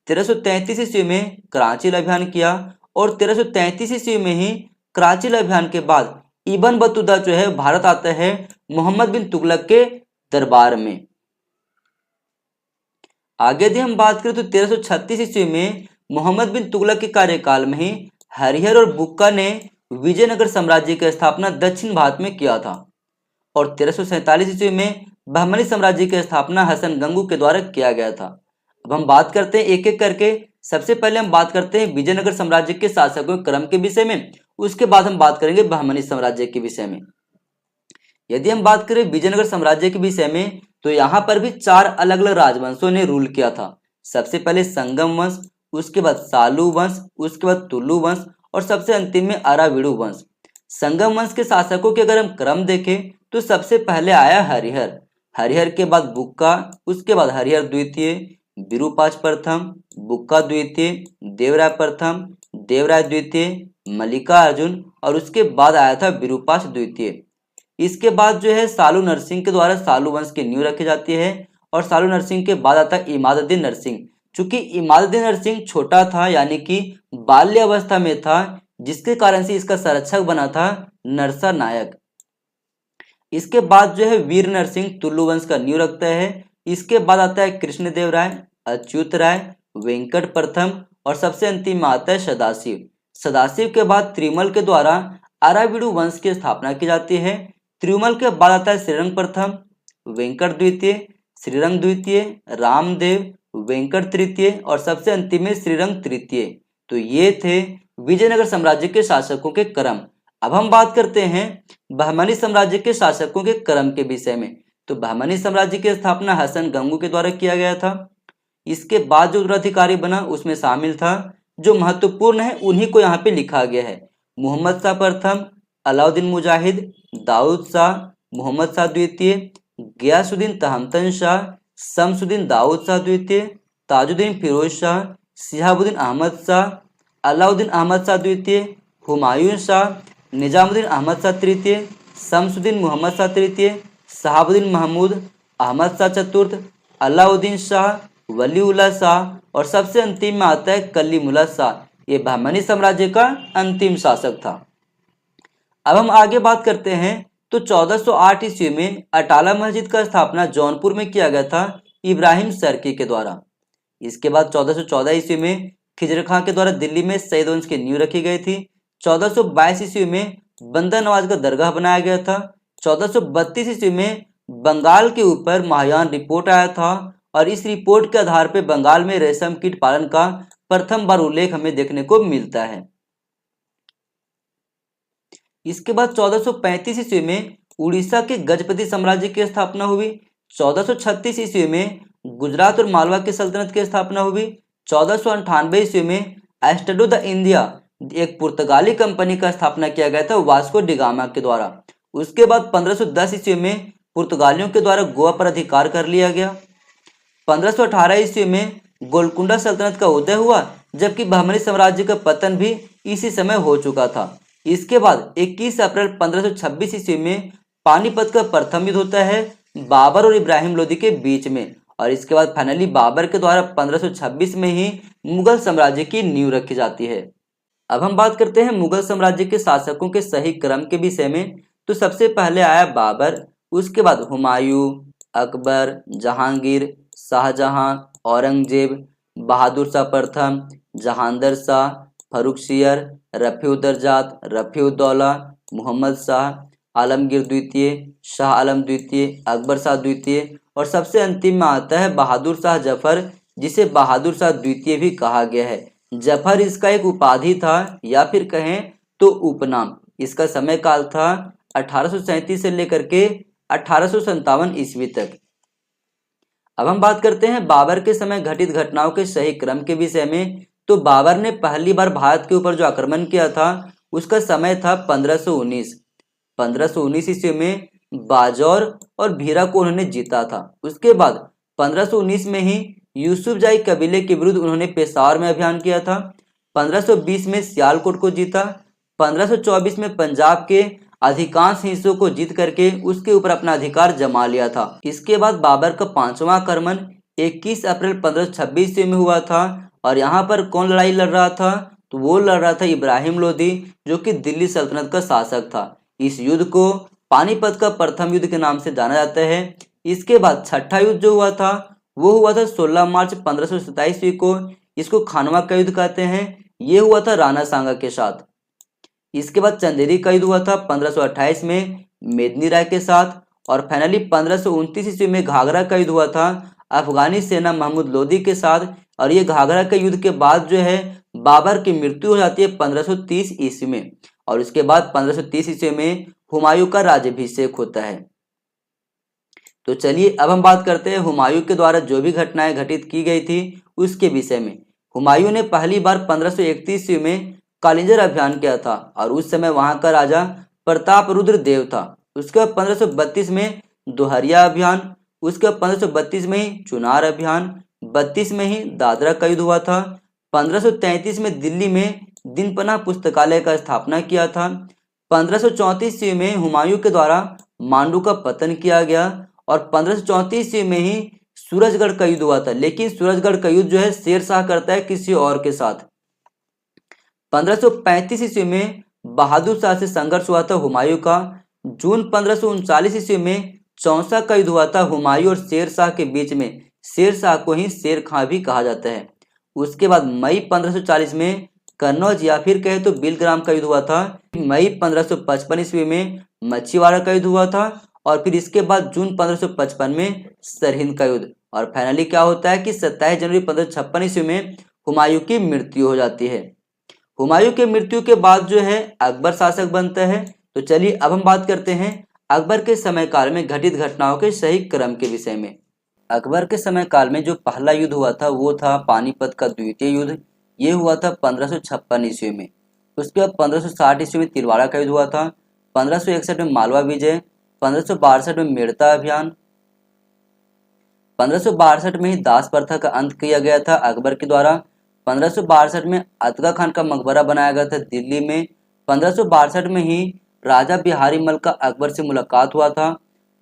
1333 ईस्वी में कराची अभियान किया और 1333 ईस्वी में ही कराची अभियान के बाद इब्न बतूता जो है भारत आता है मोहम्मद बिन तुगलक के दरबार में। आगे यदि हम बात करें तो 1336 ईस्वी में मोहम्मद बिन तुगलक के कार्यकाल में ही हरिहर और बुक्का ने विजयनगर साम्राज्य की स्थापना दक्षिण भारत में किया था और 1347 ईस्वी में बहमनी साम्राज्य की स्थापना हसन गंगू के द्वारा किया गया था। अब हम बात करते हैं एक एक करके। सबसे पहले हम बात करते हैं विजयनगर साम्राज्य के शासकों के क्रम के विषय में। उसके बाद हम बात करेंगे बहमनी साम्राज्य के विषय में। यदि हम बात करें विजयनगर साम्राज्य के विषय में तो यहाँ पर भी 4 अलग अलग राजवंशों ने रूल किया था। सबसे पहले संगम वंश, उसके बाद सालू वंश, उसके बाद तुलु वंश और सबसे अंतिम में अराविडु वंश। संगम वंश के शासकों के अगर हम क्रम देखें तो सबसे पहले आया हरिहर, हरिहर के बाद बुक्का, उसके बाद हरिहर द्वितीय, विरूपाक्ष प्रथम, बुक्का द्वितीय, देवराय प्रथम, देवराय द्वितीय, मल्लिकार्जुन और उसके बाद आया था विरूपाक्ष द्वितीय। इसके बाद जो है सालू नरसिंह के द्वारा सालू वंश की नींव रखी जाती है और सालू नरसिंह के बाद आता है इमादुद्दीन नरसिंह। चूंकि इमादुद्दीन नरसिंह छोटा था यानी कि बाल्य अवस्था में था, जिसके कारण से इसका संरक्षक बना था नरसा नायक। इसके बाद जो है वीर नरसिंह तुलु वंश का नींव रखता है। इसके बाद आता है कृष्णदेव राय, अच्युत राय, वेंकट प्रथम और सबसे अंतिम में आता है सदाशिव। सदाशिव के बाद त्रिमल के द्वारा अराविडु वंश की स्थापना की जाती है। त्रिमल के बाद आता है श्रीरंग प्रथम, वेंकट द्वितीय, श्रीरंग द्वितीय, रामदेव, वेंकट तृतीय और सबसे अंतिम में श्रीरंग तृतीय। तो ये थे विजयनगर साम्राज्य के शासकों के क्रम। अब हम बात करते हैं बहमनी साम्राज्य के शासकों के क्रम के विषय में। तो बहमनी साम्राज्य की स्थापना हसन गंगू के द्वारा किया गया था। इसके बाद जो उत्तराधिकारी बना उसमें शामिल था, जो महत्वपूर्ण है उन्हीं को यहाँ पे लिखा गया है। मोहम्मद शाह प्रथम, अलाउद्दीन मुजाहिद, दाऊद शाह, मोहम्मद शाह द्वितीय, गयासुद्दीन तहमतन शाह, शमसुद्दीन दाऊद शाह द्वितीय, ताजुद्दीन फिरोज शाह, शिहाबुद्दीन अहमद शाह, अलाउद्दीन अहमद शाह द्वितीय, हुमायूं शाह, निजामुद्दीन अहमद शाह तृतीय, शमसुद्दीन मोहम्मद शाह तृतीय, शहाबुद्दीन महमूद, अहमद शाह चतुर्थ, अलाउद्दीन शाह, वलीउल्लाह शाह और सबसे अंतिम में आता है कलीमुल्लाह शाह। ये बहमनी साम्राज्य का अंतिम शासक था। अब हम आगे बात करते हैं तो 1408 ईस्वी में अटाला मस्जिद का स्थापना जौनपुर में किया गया था इब्राहिम सरकी के द्वारा। इसके बाद 1414 ईस्वी में खिजर खां के द्वारा दिल्ली में सईद वंश की नींव रखी गई थी। 1422 ईस्वी में बंदा नवाज का दरगाह बनाया गया था। 1432 ईस्वी में बंगाल के ऊपर महायान रिपोर्ट आया था और इस रिपोर्ट के आधार पर बंगाल में रेशम कीट पालन का प्रथम बार उल्लेख हमें देखने को मिलता है। इसके बाद 1435 ईस्वी में उड़ीसा के गजपति साम्राज्य की स्थापना हुई। 1436 ईस्वी में गुजरात और मालवा की सल्तनत की स्थापना हुई। 1498 ईस्वी में एस्टडो द इंडिया एक पुर्तगाली कंपनी का स्थापना किया गया था वास्को डिगामा के द्वारा। उसके बाद 1510 ईस्वी में पुर्तगालियों के द्वारा गोवा पर अधिकार कर लिया गया। 1518 ईस्वी में गोलकुंडा सल्तनत का उदय हुआ, जबकि बहमनी साम्राज्य का पतन भी इसी समय हो चुका था। इसके बाद 21 अप्रैल 1526 ईस्वी में पानीपत का प्रथम युद्ध होता है बाबर और इब्राहिम लोदी के बीच में, और इसके बाद फाइनली बाबर के द्वारा 1526 में ही मुगल साम्राज्य की नींव रखी जाती है। अब हम बात करते हैं मुगल साम्राज्य के शासकों के सही क्रम के विषय में। तो सबसे पहले आया बाबर, उसके बाद हुमायूं, अकबर, जहांगीर, शाहजहां, औरंगजेब, बहादुर शाह प्रथम, जहांदर शाह, फर्रुखसियर, रफीउद्दर्जात, रफीउद्दौला, मोहम्मद शाह, आलमगीर द्वितीय, शाह आलम द्वितीय, अकबर शाह द्वितीय, और सबसे अंतिम में आता है बहादुर शाह जफर, जिसे बहादुर शाह द्वितीय भी कहा गया है। जफर इसका एक उपाधि था या फिर कहें तो उपनाम। इसका समय काल था 1837 से लेकर के 1857 ईस्वी तक। अब हम बात करते हैं बाबर के समय घटित घटनाओं के सही क्रम के विषय में। तो बाबर ने पहली बार भारत के ऊपर जो आक्रमण किया था उसका समय था 1519 ईस्वी में बाजौर और भीरा को उन्होंने जीता था। उसके बाद 1519 में ही यूसुफजाई कबीले के विरुद्ध उन्होंने पेशावर में अभियान किया था। 1520 में सियालकोट को जीता। 1524 में पंजाब के अधिकांश हिस्सों को जीत करके उसके ऊपर अपना अधिकार जमा लिया था। इसके बाद बाबर का पांचवा आक्रमण 21 अप्रैल 1526 ईस्वी में हुआ था, और यहाँ पर कौन लड़ाई लड़ रहा था? तो वो लड़ रहा था इब्राहिम लोदी, जो कि दिल्ली सल्तनत का शासक था। इस युद्ध को पानीपत का प्रथम युद्ध के नाम से जाना जाता है। इसके बाद छठा युद्ध जो हुआ था वो हुआ था 16 मार्च 1527 ईस्वी को। इसको खानवा का युद्ध कहते हैं। ये हुआ था राणा सांगा के साथ। इसके बाद चंदेरी का युद्ध हुआ था 1528 में मेदिनी राय के साथ, और फाइनली 1529 ईस्वी में घाघरा का युद्ध हुआ था अफगानी सेना महमूद लोदी के साथ। और ये घाघरा के युद्ध के बाद जो है बाबर की मृत्यु हो जाती है 1530 ईस्वी में, और इसके बाद 1530 ईस्वी में हुमायूं का राज्याभिषेक होता है। तो चलिए अब हम बात करते हैं हुमायूं के द्वारा जो भी घटनाएं घटित की गई थी उसके विषय में। हुमायूं ने पहली बार 1531 ईस्वी में कालिंजर अभियान किया था, और उस समय वहां का राजा प्रताप रुद्र देव था। उसके बाद 1532 में दोहरिया अभियान, उसके बाद 1532 में ही चुनार अभियान, 32 में ही दादरा का युद्ध हुआ था। 1533 में दिल्ली में दिनपना पुस्तकालय का स्थापना किया था। 1534 ईस्वी में हुमायूं के द्वारा मांडू का पतन किया गया, और 1534 ईस्वी में ही सूरजगढ़ का युद्ध हुआ था। लेकिन सूरजगढ़ का युद्ध जो है शेर शाह करता है किसी और के साथ। 1535 ईस्वी में बहादुर शाह से संघर्ष हुआ था हुमायूं का। जून 1539 ईस्वी में चौसा का युद्ध हुआ था हुमायूं और शेर शाह के बीच में। शेर शाह को ही शेर खां भी कहा जाता है। उसके बाद मई 1540 में कन्नौज या फिर कहे तो बिलग्राम का युद्ध हुआ था। मई 1555 ईस्वी में मच्छीवाड़ा का युद्ध हुआ था, और फिर इसके बाद जून 1555 में सरहिंद का युद्ध। और फाइनली क्या होता है कि 27 जनवरी 1556 ईस्वी में हुमायूं की मृत्यु हो जाती है। हुमायूं के मृत्यु के बाद जो है अकबर शासक बनता है। तो चलिए अब हम बात करते हैं अकबर के समय काल में घटित घटनाओं के सही क्रम के विषय में। अकबर के समय काल में जो पहला युद्ध हुआ था वो था पानीपत का द्वितीय युद्ध। ये हुआ था 1556 ईस्वी में। उसके बाद 1560 ईस्वी में तिलवाड़ा का युद्ध हुआ था। 1561 में मालवा विजय। 1562 में मेड़ता अभियान। 1562 में ही दास प्रथा का अंत किया गया था अकबर के द्वारा। 1562 में अतगा खान का मकबरा बनाया गया था दिल्ली में। 1562 में ही राजा बिहारी मल का अकबर से मुलाकात हुआ था।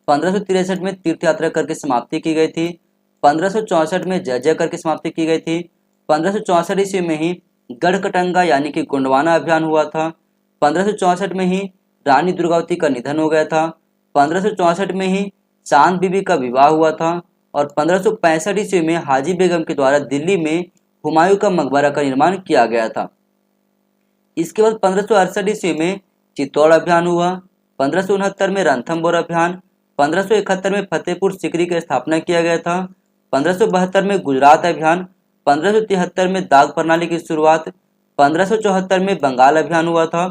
1563 में तीर्थ यात्रा करके समाप्ति की गई थी। 1564 में जय करके समाप्ति की गई थी। 1564 ईस्वी में ही गढ़कटंगा यानी कि गोंडवाना अभियान हुआ था। 1564 में ही रानी दुर्गावती का निधन हो गया था। 1564 में ही चांद बीबी का विवाह हुआ था, और 1565 ईस्वी में हाजी बेगम के द्वारा दिल्ली में हुमायूं का मकबरा का निर्माण किया गया था। इसके बाद 1568 ईस्वी में चित्तौड़ अभियान हुआ। 1569 में रणथंभौर अभियान। 1571 में फतेहपुर सीकरी की स्थापना किया गया था। 1572 में गुजरात अभियान, 1573 में दाग प्रणाली की शुरुआत, 1574 में बंगाल अभियान हुआ था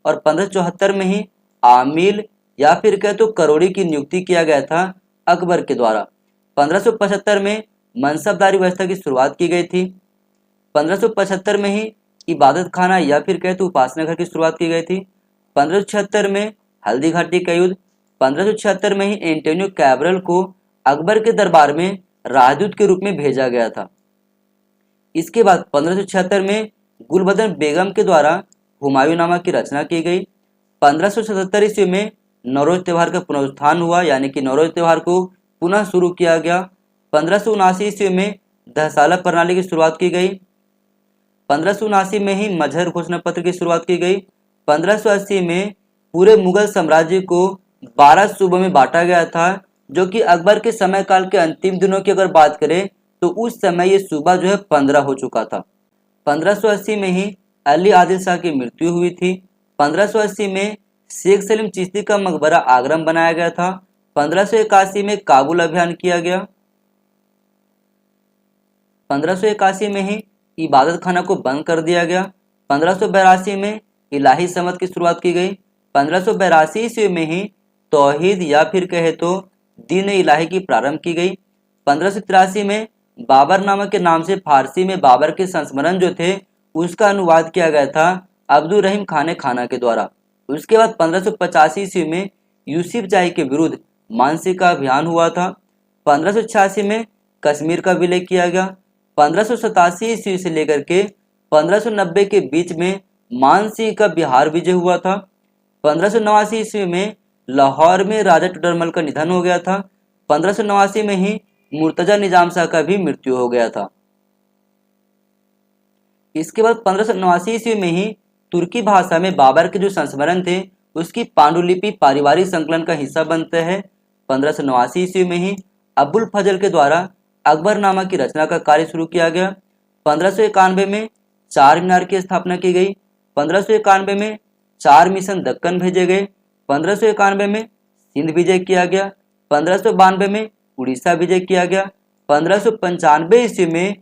और 1574 में ही आमिल या फिर कहे तो करोड़ी की नियुक्ति किया गया था अकबर के द्वारा। 1575 में मनसबदारी व्यवस्था की शुरुआत की गई थी। 1575 में ही इबादत खाना या फिर कहे तो उपासना घर की शुरुआत की गई थी। 1576 में हल्दी घाटी का युद्ध, 1576 में ही एंटोनियो कैब्रल को अकबर के दरबार में राजदूत के रूप में भेजा गया था। इसके बाद 1576 में गुलबदन बेगम के द्वारा हुमायूंनामा की रचना की गई। 1577 ईस्वी में नौरोज त्यौहार का पुनरुत्थान हुआ, यानी कि नौरोज त्यौहार को पुनः शुरू किया गया। 1579 ईस्वी में दहसाला प्रणाली की शुरुआत की गई। 1579 में ही मजहर घोषणा पत्र की शुरुआत की गई। 1580 में पूरे मुगल साम्राज्य को 12 सूबों में बांटा गया था, जो कि अकबर के समय काल के अंतिम दिनों की अगर बात करें तो उस समय ये सूबा जो है 15 हो चुका था। 1580 में ही अली आदिल शाह की मृत्यु हुई थी। 1580 में शेख सलीम चिश्ती का मकबरा आगरा में बनाया गया था। 1581 में काबुल अभियान किया गया। 1581 में ही इबादत खाना को बंद कर दिया गया। 1582 में इलाही समत की शुरुआत की गई। 1582 ईस्वी में ही तौहीद या फिर कहे तो दीन इलाही की प्रारंभ की गई। 1583 में बाबरनामा के नाम से फारसी में बाबर के संस्मरण जो थे उसका अनुवाद किया गया था अब्दुल रहीम खान खाना के द्वारा। उसके बाद 1585 ईस्वी में यूसुफ जाही के विरुद्ध मानसी का अभियान हुआ था। 1586 में कश्मीर का विलय किया गया। 1587 ईस्वी से लेकर के 1590 के बीच में मानसिंह का बिहार विजय हुआ था। 1589 ईस्वी में लाहौर में राजा टुडरमल का निधन हो गया था। 1589 में ही मुर्तजा निजाम शाह का भी मृत्यु हो गया था। इसके बाद 1589 ईस्वी में ही तुर्की भाषा में बाबर के जो संस्मरण थे उसकी पांडुलिपि पारिवारिक संकलन का हिस्सा बनते हैं। 1589 ईस्वी में ही अबुल फजल के द्वारा अकबरनामा की रचना का कार्य शुरू किया गया। 1591 में चार मीनार की स्थापना की गई। 1591 में 4 मिशन दक्कन भेजे गए। 1591 में सिंध विजय किया गया। 1592 में उड़ीसा विजय किया गया। 1595 ईस्वी में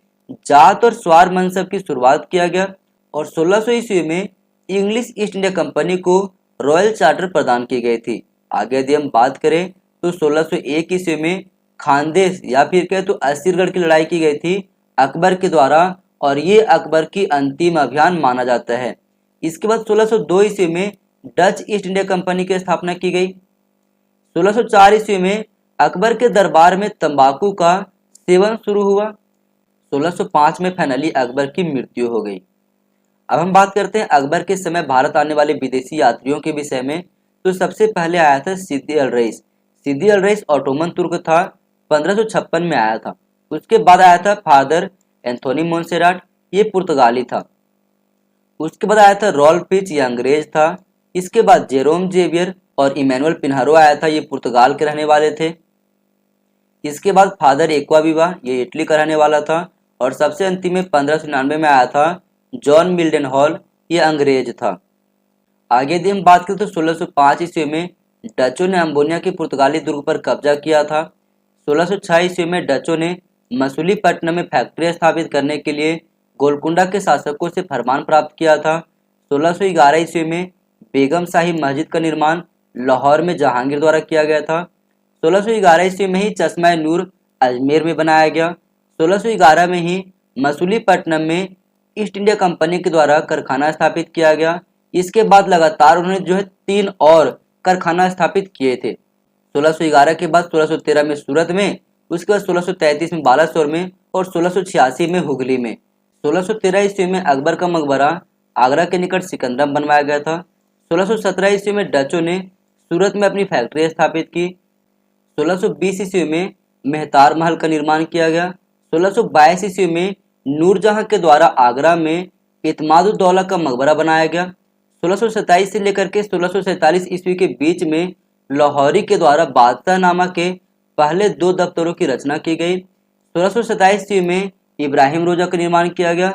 जात और स्वार मनसब की शुरुआत किया गया और 1600 ईस्वी में इंग्लिश ईस्ट इंडिया कंपनी को रॉयल चार्टर प्रदान की गई थी। आगे यदि हम बात करें तो 1601 ईस्वी में खानदेश या फिर कहे तो असीरगढ़ की लड़ाई की गई थी अकबर के द्वारा और ये अकबर की अंतिम अभियान माना जाता है। इसके बाद 1602 ईस्वी में डच ईस्ट इंडिया कंपनी की स्थापना की गई। 1604 ईस्वी में अकबर के दरबार में तंबाकू का सेवन शुरू हुआ। 1605 में फाइनली अकबर की मृत्यु हो गई। अब हम बात करते हैं अकबर के समय भारत आने वाले विदेशी यात्रियों के विषय में। तो सबसे पहले आया था सिद्दी अल रईस। सिद्दी अल रईस ऑटोमन तुर्क था, 1556 में आया था। उसके बाद आया था फादर एंथोनी मोन्सेराट, ये पुर्तगाली था। उसके बाद आया था रॉल्फ फिच, ये अंग्रेज था। इसके बाद जेरोम जेवियर और इमैनुअल पिन्हारो आया था, ये पुर्तगाल के रहने वाले थे। इसके बाद फादर एक्वाविवा, ये इटली का रहने वाला था। और सबसे अंतिम में 1599 में आया था जॉन मिल्डन हॉल, ये अंग्रेज था। आगे यदि हम बात करें तो 1605 ईस्वी में डचों ने अम्बोनिया के पुर्तगाली दुर्ग पर कब्जा किया था। 1606 ईस्वी में डचों ने मसूलीपट्टनम में फैक्ट्री स्थापित करने के लिए गोलकुंडा के शासकों से फरमान प्राप्त किया था। 1611 ईस्वी में बेगम शाही मस्जिद का निर्माण लाहौर में जहांगीर द्वारा किया गया था। 1611 ईस्वी में ही चश्मा नूर अजमेर में बनाया गया। 1611 में ही मसूलीपट्टनम में ईस्ट इंडिया कंपनी के द्वारा कारखाना स्थापित किया गया। इसके बाद लगातार उन्होंने जो है 3 और कारखाना स्थापित किए थे। 1611 के बाद 1613 में सूरत में, उसके बाद 1633 में बालासोर में और 1686 में हुगली में। 1613 ईस्वी में अकबर का मकबरा आगरा के निकट सिकंदरा में बनवाया गया था। 1617 ईस्वी में डचों ने सूरत में अपनी फैक्ट्री स्थापित की। 1620 ईस्वी में मेहतार महल का निर्माण किया गया। 1622 ईस्वी में नूरजहां के द्वारा आगरा में इत्मादुद्दौला का मकबरा बनाया गया। 1627 से लेकर के 1647 ईस्वी के बीच में लाहौरी के द्वारा बादशाहनामा के पहले 2 दफ्तरों की रचना की गई। 1627 ईस्वी में इब्राहिम रोजा का निर्माण किया गया।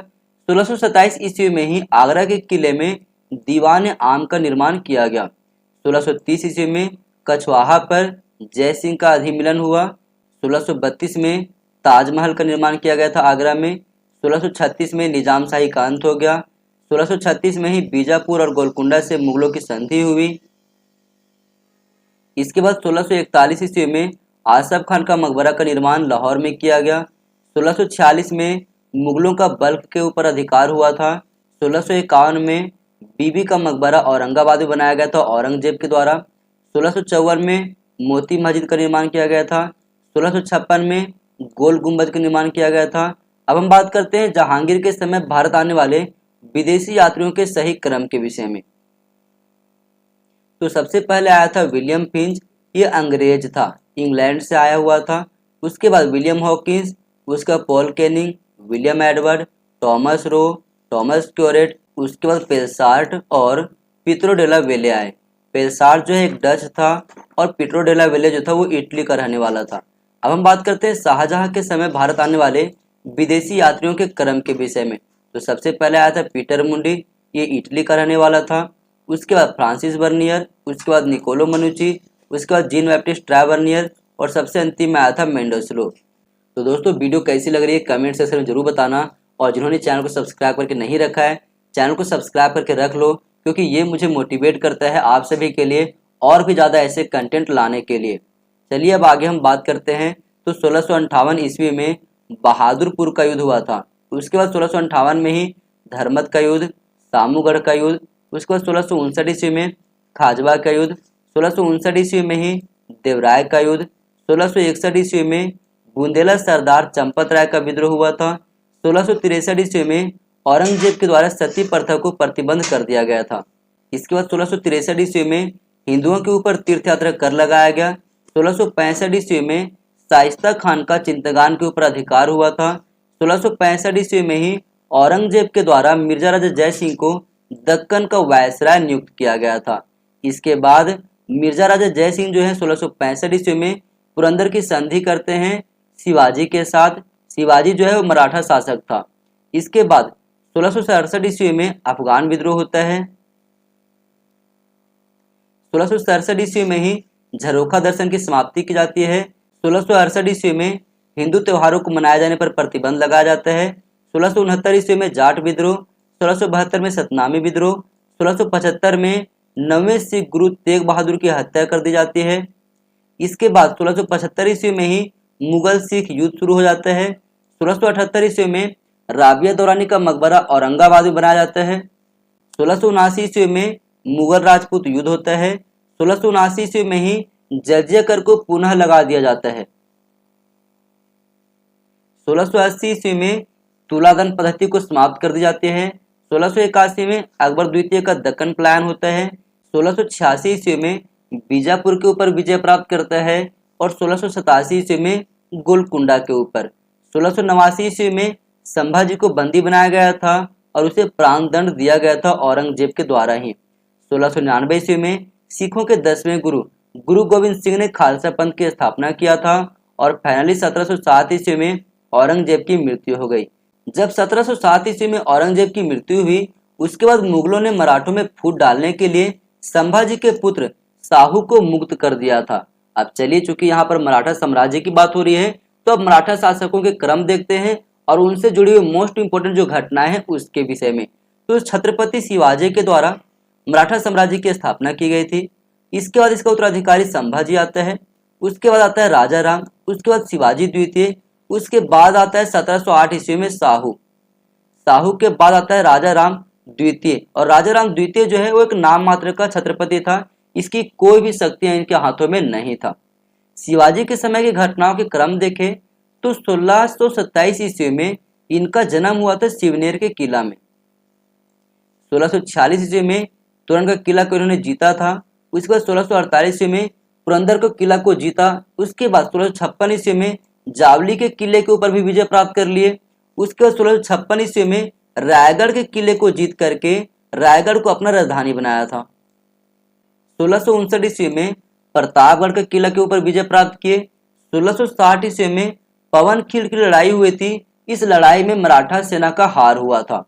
1627 ईस्वी में ही आगरा के किले में दीवान आम का निर्माण किया गया। 1630 ईस्वी में कछवाहा पर जय सिंह का अधिमिलन हुआ। 1632 में ताजमहल का निर्माण किया गया था आगरा में। 1636 में निजाम शाही का अंत हो गया। 1636 में ही बीजापुर और गोलकुंडा से मुगलों की संधि हुई। इसके बाद 1641 ईस्वी में आसफ खान का मकबरा का निर्माण लाहौर में किया गया। 1646 में मुगलों का बल्ख के ऊपर अधिकार हुआ था। 1651 में बीबी का मकबरा औरंगाबाद में बनाया गया था औरंगजेब के द्वारा। 1654 में मोती मस्जिद का निर्माण किया गया था। 1656 में गोल गुंबद का निर्माण किया गया था। अब हम बात करते हैं जहांगीर के समय भारत आने वाले विदेशी यात्रियों के सही क्रम के विषय में। तो सबसे पहले आया था विलियम फिंच, ये अंग्रेज था, इंग्लैंड से आया हुआ था। उसके बाद विलियम हॉकिंस, उसका Paul Canning, William Edward, Thomas Roe, Thomas क्योरेट, उसके बाद पेलसार्ट और पित्रो डेला वेले आए। पेलसार्ट जो है एक डच था और पित्रो डेला वेले जो था वो इटली का रहने वाला था। अब हम बात करते हैं शाहजहां के समय भारत आने वाले विदेशी यात्रियों के क्रम के विषय में। तो सबसे पहले आया था पीटर मुंडी, ये इटली का रहने वाला था। उसके बाद फ्रांसिस बर्नियर, उसके बाद निकोलो मनुची, उसके बाद जीन बैप्टिस्ट ट्रावर्नियर और सबसे अंतिम में आया था मेंडोस्लो। तो दोस्तों वीडियो कैसी लग रही है कमेंट सेक्शन में जरूर बताना, और जिन्होंने चैनल को सब्सक्राइब करके नहीं रखा है चैनल को सब्सक्राइब करके रख लो, क्योंकि ये मुझे मोटिवेट करता है आप सभी के लिए और भी ज़्यादा ऐसे कंटेंट लाने के लिए। चलिए अब आगे हम बात करते हैं। तो 1658 ईस्वी में बहादुरपुर का युद्ध हुआ था। उसके बाद 1658 में ही धर्मत का युद्ध, सामूगढ़ का युद्ध, उसके बाद 1659 ईस्वी में खाजवा का युद्ध, 1659 ईस्वी में ही देवराय का युद्ध, 1661 ईस्वी में बुंदेला सरदार चंपत राय का विद्रोह हुआ था। 1663 ईस्वी में औरंगजेब के द्वारा सती प्रथा को प्रतिबंध कर दिया गया था। इसके बाद 1663 ईस्वी में हिंदुओं के ऊपर तीर्थ यात्रा कर लगाया गया। 1665 ईस्वी में शाइस्ता खान का चिंतगान के ऊपर अधिकार हुआ था। 1665 ईस्वी में ही औरंगजेब के द्वारा मिर्जा राजा जय सिंह को दक्कन का वायसराय नियुक्त किया गया था। इसके बाद मिर्जा राजा जय सिंह जो है 1665 ईस्वी में पुरंदर की संधि करते हैं शिवाजी के साथ। शिवाजी जो है वो मराठा शासक था। इसके बाद 1667 ईस्वी में अफगान विद्रोह होता है। 1667 ईस्वी में ही झरोखा दर्शन की समाप्ति की जाती है। 1668 ईस्वी में हिंदू त्योहारों को मनाए जाने पर प्रतिबंध लगाया जाता है। 1669 ईस्वी में जाट विद्रोह, 1672 में सतनामी विद्रोह, 1675 में 9वें सिख गुरु तेग बहादुर की हत्या कर दी जाती है। इसके बाद 1675 ईस्वी में ही मुगल सिख युद्ध शुरू हो जाता है। 1678 ईस्वी में राबिया दौरानी का मकबरा औरंगाबाद में बनाया जाता है। 1679 ईस्वी में मुगल राजपूत युद्ध होता है। 1679 ईस्वी में ही जजिया कर को पुनः लगा दिया जाता है। 1680 ईस्वी में तुलादन पद्धति को समाप्त कर दी जाती है। 1681 में अकबर द्वितीय का दक्कन प्लान होता है। 1686 ईस्वी में बीजापुर के ऊपर विजय प्राप्त करता है और 1687 ईस्वी में गोलकुंडा के ऊपर। 1689 ईस्वी में संभाजी को बंदी बनाया गया था और उसे प्राण दंड दिया गया था औरंगजेब के द्वारा ही। 1699 ईस्वी में सिखों के 10वें गुरु गुरु गोविंद सिंह ने खालसा पंथ की स्थापना किया था और फाइनली 1707 ईस्वी में औरंगजेब की मृत्यु हो गई। जब 1707 ईस्वी में औरंगजेब की मृत्यु हुई उसके बाद मुगलों ने मराठों में फूट डालने के लिए संभाजी के पुत्र साहू को मुक्त कर दिया था। अब चलिए चूंकि यहाँ पर मराठा साम्राज्य की बात हो रही है तो अब मराठा शासकों के क्रम देखते हैं और उनसे जुड़ी हुई मोस्ट इंपोर्टेंट जो घटनाएं हैं उसके विषय में। तो छत्रपति शिवाजी के द्वारा मराठा साम्राज्य की स्थापना की गई थी। इसके बाद इसका उत्तराधिकारी संभाजी आता है, उसके बाद आता है राजा राम, उसके बाद शिवाजी द्वितीय, उसके बाद आता है 1708 ईस्वी में साहू। साहू के बाद आता है राजा राम द्वितीय, और राजा राम द्वितीय जो है वो एक नाम मात्र का छत्रपति था, इसकी कोई भी शक्तियां इनके हाथों में नहीं था। शिवाजी के समय की घटनाओं के क्रम देखें तो 1627 ईस्वी में इनका जन्म हुआ था शिवनेर के किला में। 1646 ईस्वी में तोरण का किला को इन्होंने जीता था। उसके बाद 1648 ईस्वी में पुरंदर को किला को जीता। उसके बाद 1656 ईस्वी में जावली के किले के ऊपर भी विजय प्राप्त कर लिए। उसके बाद 1656 ईस्वी में रायगढ़ के किले को जीत करके रायगढ़ को अपना राजधानी बनाया था। 1659 ईस्वी में प्रतापगढ़ के किला के ऊपर विजय प्राप्त किए। 1660 ईस्वी में पवनखील की लड़ाई हुई थी, इस लड़ाई में मराठा सेना का हार हुआ था।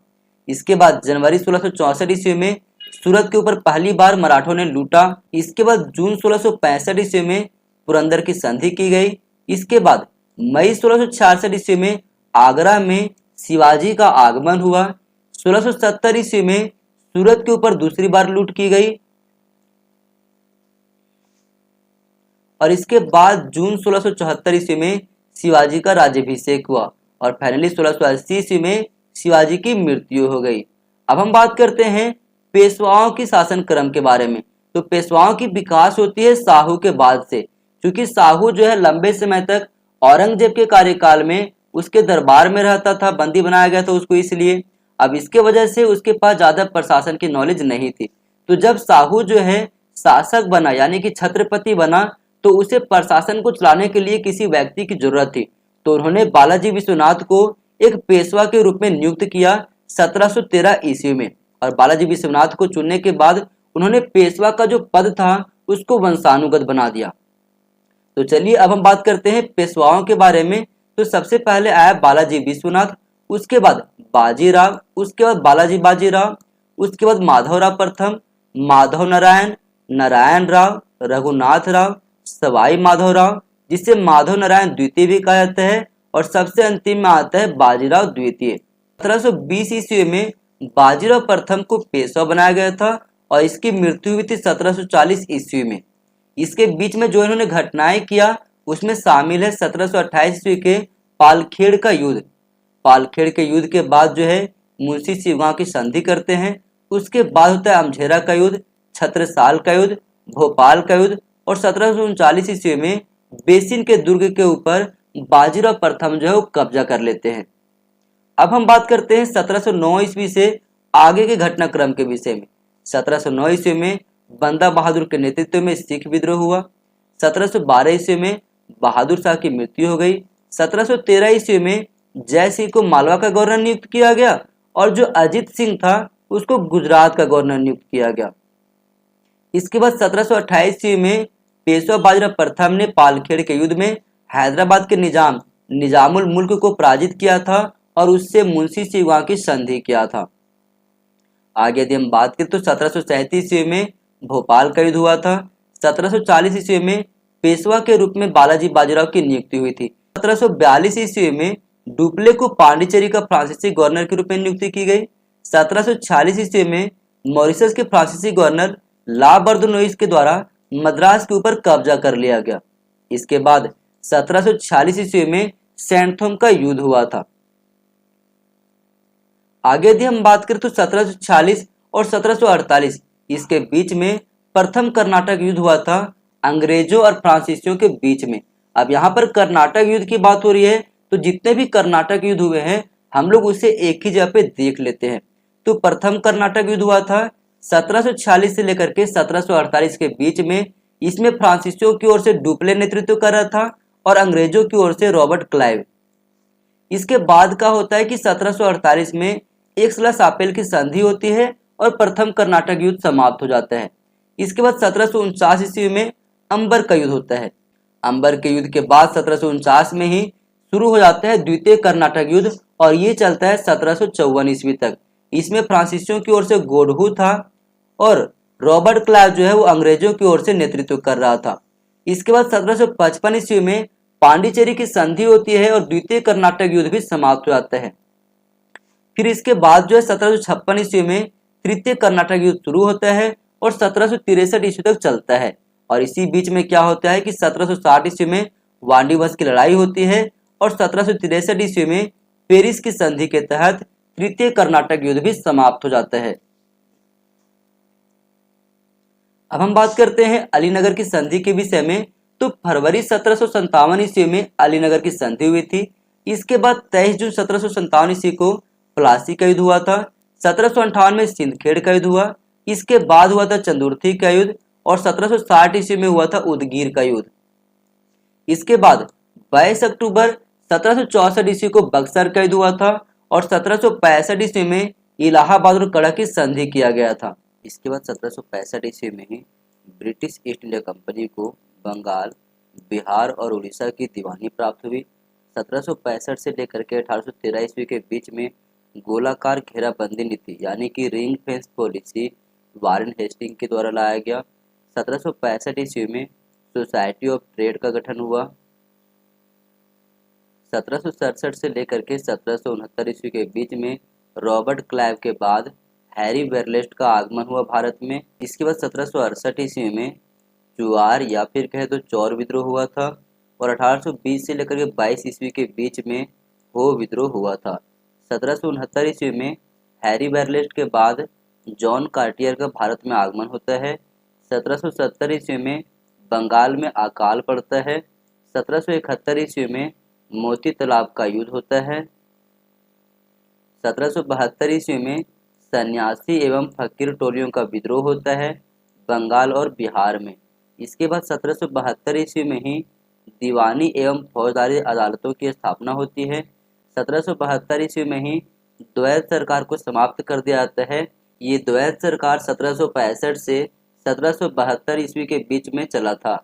इसके बाद जनवरी 1664 ईस्वी में सूरत के ऊपर पहली बार मराठों ने लूटा। इसके बाद जून 1665 ईस्वी में पुरंदर की संधि की गई। इसके बाद मई 1666 ईस्वी में आगरा में शिवाजी का आगमन हुआ। 1670 ईस्वी में सूरत के ऊपर दूसरी बार लूट की गई और इसके बाद जून 1674 ईस्वी में शिवाजी का राज्याभिषेक हुआ और फाइनली 1680 ईस्वी में शिवाजी की मृत्यु हो गई। अब हम बात करते हैं पेशवाओं की शासन क्रम के बारे में। तो पेशवाओं की विकास होती है शाहू के बाद से, क्योंकि शाहू जो है लंबे समय तक औरंगजेब के कार्यकाल में उसके दरबार में रहता था, बंदी बनाया गया था उसको, इसलिए अब इसके वजह से उसके पास ज्यादा प्रशासन की नॉलेज नहीं थी। तो जब शाहू जो है शासक बना यानी कि छत्रपति बना, तो उसे प्रशासन को चलाने के लिए किसी व्यक्ति की जरूरत थी। तो उन्होंने बालाजी विश्वनाथ को एक पेशवा के रूप में नियुक्त किया 1713 ईस्वी में। और बालाजी विश्वनाथ को चुनने के बाद उन्होंने पेशवा का जो पद था उसको वंशानुगत बना दिया। तो चलिए अब हम बात करते हैं पेशवाओं के बारे में। तो सबसे पहले आया बालाजी विश्वनाथ, उसके बाद बाजीराव, उसके बाद बालाजी बाजीराव, उसके बाद माधवराव प्रथम, माधव नारायण, नारायण राव, रघुनाथ राव, सवाई माधवराव, जिसे माधव नारायण द्वितीय भी कहा जाता है, और सबसे अंतिम में आता है बाजीराव द्वितीय। 1720 ईस्वी में बाजीराव प्रथम को पेशवा बनाया गया था और इसकी मृत्यु हुई थी 1740 ईस्वी में। इसके बीच में जो इन्होंने घटनाएं किया उसमें शामिल है 1728 ईस्वी के पालखेड़ का युद्ध। पालखेड़ के युद्ध के बाद जो है मुंशी शिवगांव की संधि करते हैं। उसके बाद होता है अमझेरा का युद्ध, छत्रसाल का युद्ध, भोपाल का युद्ध, और 1739 ईस्वी में बेसिन के दुर्ग के ऊपर बाजीराव प्रथम जो है वो कब्जा कर लेते हैं। अब हम बात करते हैं 1709 ईस्वी से आगे के घटनाक्रम के विषय में। 1709 ईस्वी में बंदा बहादुर के नेतृत्व में सिख विद्रोह हुआ। 1712 ईस्वी में बहादुर शाह की मृत्यु हो गई। 1713 ईस्वी में जय सिंह को मालवा का गवर्नर नियुक्त किया गया और जो अजीत सिंह था उसको गुजरात का गवर्नर नियुक्त किया गया। इसके बाद 1728 ईस्वी में पेशवा बाजीराव प्रथम ने पालखेड़ के युद्ध में हैदराबाद के निजामुल मुल्क को पराजित किया था और उससे मुंशी शिवगांव की संधि किया था। आगे यदि हम बात करें तो 1737 ईस्वी में भोपाल का युद्ध हुआ था। 1740 ईस्वी में पेशवा के रूप में बालाजी बाजीराव की नियुक्ति हुई थी। 1742 ईस्वी में डुप्ले को पांडिचेरी का फ्रांसीसी गवर्नर के रूप में नियुक्ति की गई। 1746 ईस्वी में मॉरिशस के फ्रांसीसी गवर्नर ला बर्दनोइस के द्वारा मद्रास के ऊपर कब्जा कर लिया गया। इसके बाद 1746 ईस्वी में सैंथोम का युद्ध हुआ था। आगे यदि हम बात करें तो 1746 और 1748 इसके बीच में प्रथम कर्नाटक युद्ध हुआ था अंग्रेजों और फ्रांसीसियों के बीच में। अब यहाँ पर कर्नाटक युद्ध की बात हो रही है, तो जितने भी कर्नाटक युद्ध हुए हैं हम लोग उसे एक ही जगह पे देख लेते हैं। तो प्रथम कर्नाटक युद्ध हुआ था 1746 से लेकर के 1748 के बीच में। इसमें फ्रांसीसियों की ओर से डुप्ले नेतृत्व कर रहा था और अंग्रेजों की ओर से रॉबर्ट क्लाइव। इसके बाद का होता है कि 1748 में एक्सला-शापेल की संधि होती है और प्रथम कर्नाटक युद्ध समाप्त हो जाता है। इसके बाद 1749 ईस्वी में अंबर का युद्ध होता है। अंबर के युद्ध के बाद 1749 में ही शुरू हो जाता है द्वितीय कर्नाटक युद्ध और ये चलता है 1754 ईस्वी तक। इसमें फ्रांसीसियों की ओर से गोडहू था और रॉबर्ट क्लाइव जो है वो अंग्रेजों की ओर से नेतृत्व कर रहा था। इसके बाद 1755 ईस्वी में पांडिचेरी की संधि होती है और द्वितीय कर्नाटक युद्ध भी समाप्त हो जाता है। फिर इसके बाद जो है 1756 ईस्वी में तृतीय कर्नाटक युद्ध शुरू होता है और 1763 ईस्वी तक चलता है। और इसी बीच में क्या होता है कि 1760 ईस्वी में वांडीवस की लड़ाई होती है और 1763 ईस्वी में पेरिस की संधि के तहत तृतीय कर्नाटक युद्ध भी समाप्त हो जाता है। अब हम बात करते हैं अलीनगर की संधि के विषय में। तो फरवरी 1757 ईस्वी में अलीनगर की संधि हुई थी। इसके बाद 23 जून 1757 ईस्वी को प्लासी का युद्ध हुआ था। 1758 में सिंदखेड़ का युद्ध हुआ। इसके बाद हुआ था चंदुर्थी का युद्ध और 1760 ईस्वी में हुआ था उदगीर का युद्ध। इसके बाद 22 अक्टूबर 1764 ईस्वी को बक्सर का युद्ध हुआ था और 1765 ईस्वी में इलाहाबाद और कड़ा की संधि किया गया था। इसके बाद 1765 ईस्वी में ही ब्रिटिश ईस्ट इंडिया कंपनी को बंगाल, बिहार और उड़ीसा की दीवानी प्राप्त हुई। 1765 से लेकर के 1813 ईस्वी के बीच में गोलाकार घेराबंदी नीति यानी कि ring fence policy Warren Hastings के द्वारा लाया गया। 1765 ईस्वी में सोसाइटी ऑफ ट्रेड का गठन हुआ। 1767 से लेकर के 1769 ईस्वी के बीच में रॉबर्ट क्लाइव के बाद हैरी बेरलेस्ट का आगमन हुआ भारत में। इसके बाद 1768 ईस्वी में चुआर या फिर कहे तो चौर विद्रोह हुआ था और 1820 से लेकर के 22 ईस्वी के बीच में हो विद्रोह हुआ था। 1769 ईस्वी में हैरी बेरलेस्ट के बाद जॉन कार्टियर का भारत में आगमन होता है। 1770 ईस्वी में बंगाल में अकाल पड़ता है। 1771 ईस्वी में मोती तालाब का युद्ध होता है। 1772 ईस्वी में सन्यासी एवं फकीर टोलियों का विद्रोह होता है बंगाल और बिहार में। इसके बाद 1772 ईस्वी में ही दीवानी एवं फौजदारी अदालतों की स्थापना होती है। 1772 ईस्वी में ही द्वैत सरकार को समाप्त कर दिया जाता है। ये द्वैत सरकार 1765 से 1772 ईस्वी के बीच में चला था।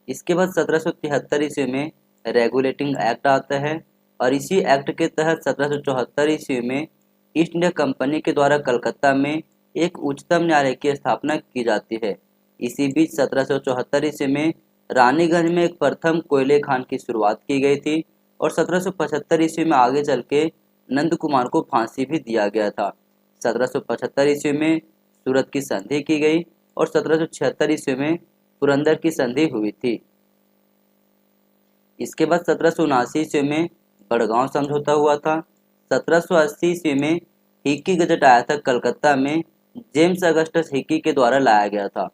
इसके बाद 1773 ईस्वी में रेगुलेटिंग एक्ट आता है और इसी एक्ट के तहत 1774 ईस्वी में ईस्ट इंडिया कंपनी के द्वारा कलकत्ता में एक उच्चतम न्यायालय की स्थापना की जाती है। इसी बीच 1774 ईस्वी में रानीगंज में एक प्रथम कोयले खान की शुरुआत की गई थी और 1775 ईस्वी में आगे चल के नंद कुमार को फांसी भी दिया गया था। 1775 ईस्वी में सूरत की संधि की गई और 1776 ईस्वी में पुरंदर की संधि हुई थी। इसके बाद 1779 ईस्वी में बड़गांव समझौता हुआ था। 1780 ईस्वी में हिक्की गजट आया था कलकत्ता में, जेम्स अगस्टस हिक्की के द्वारा लाया गया था।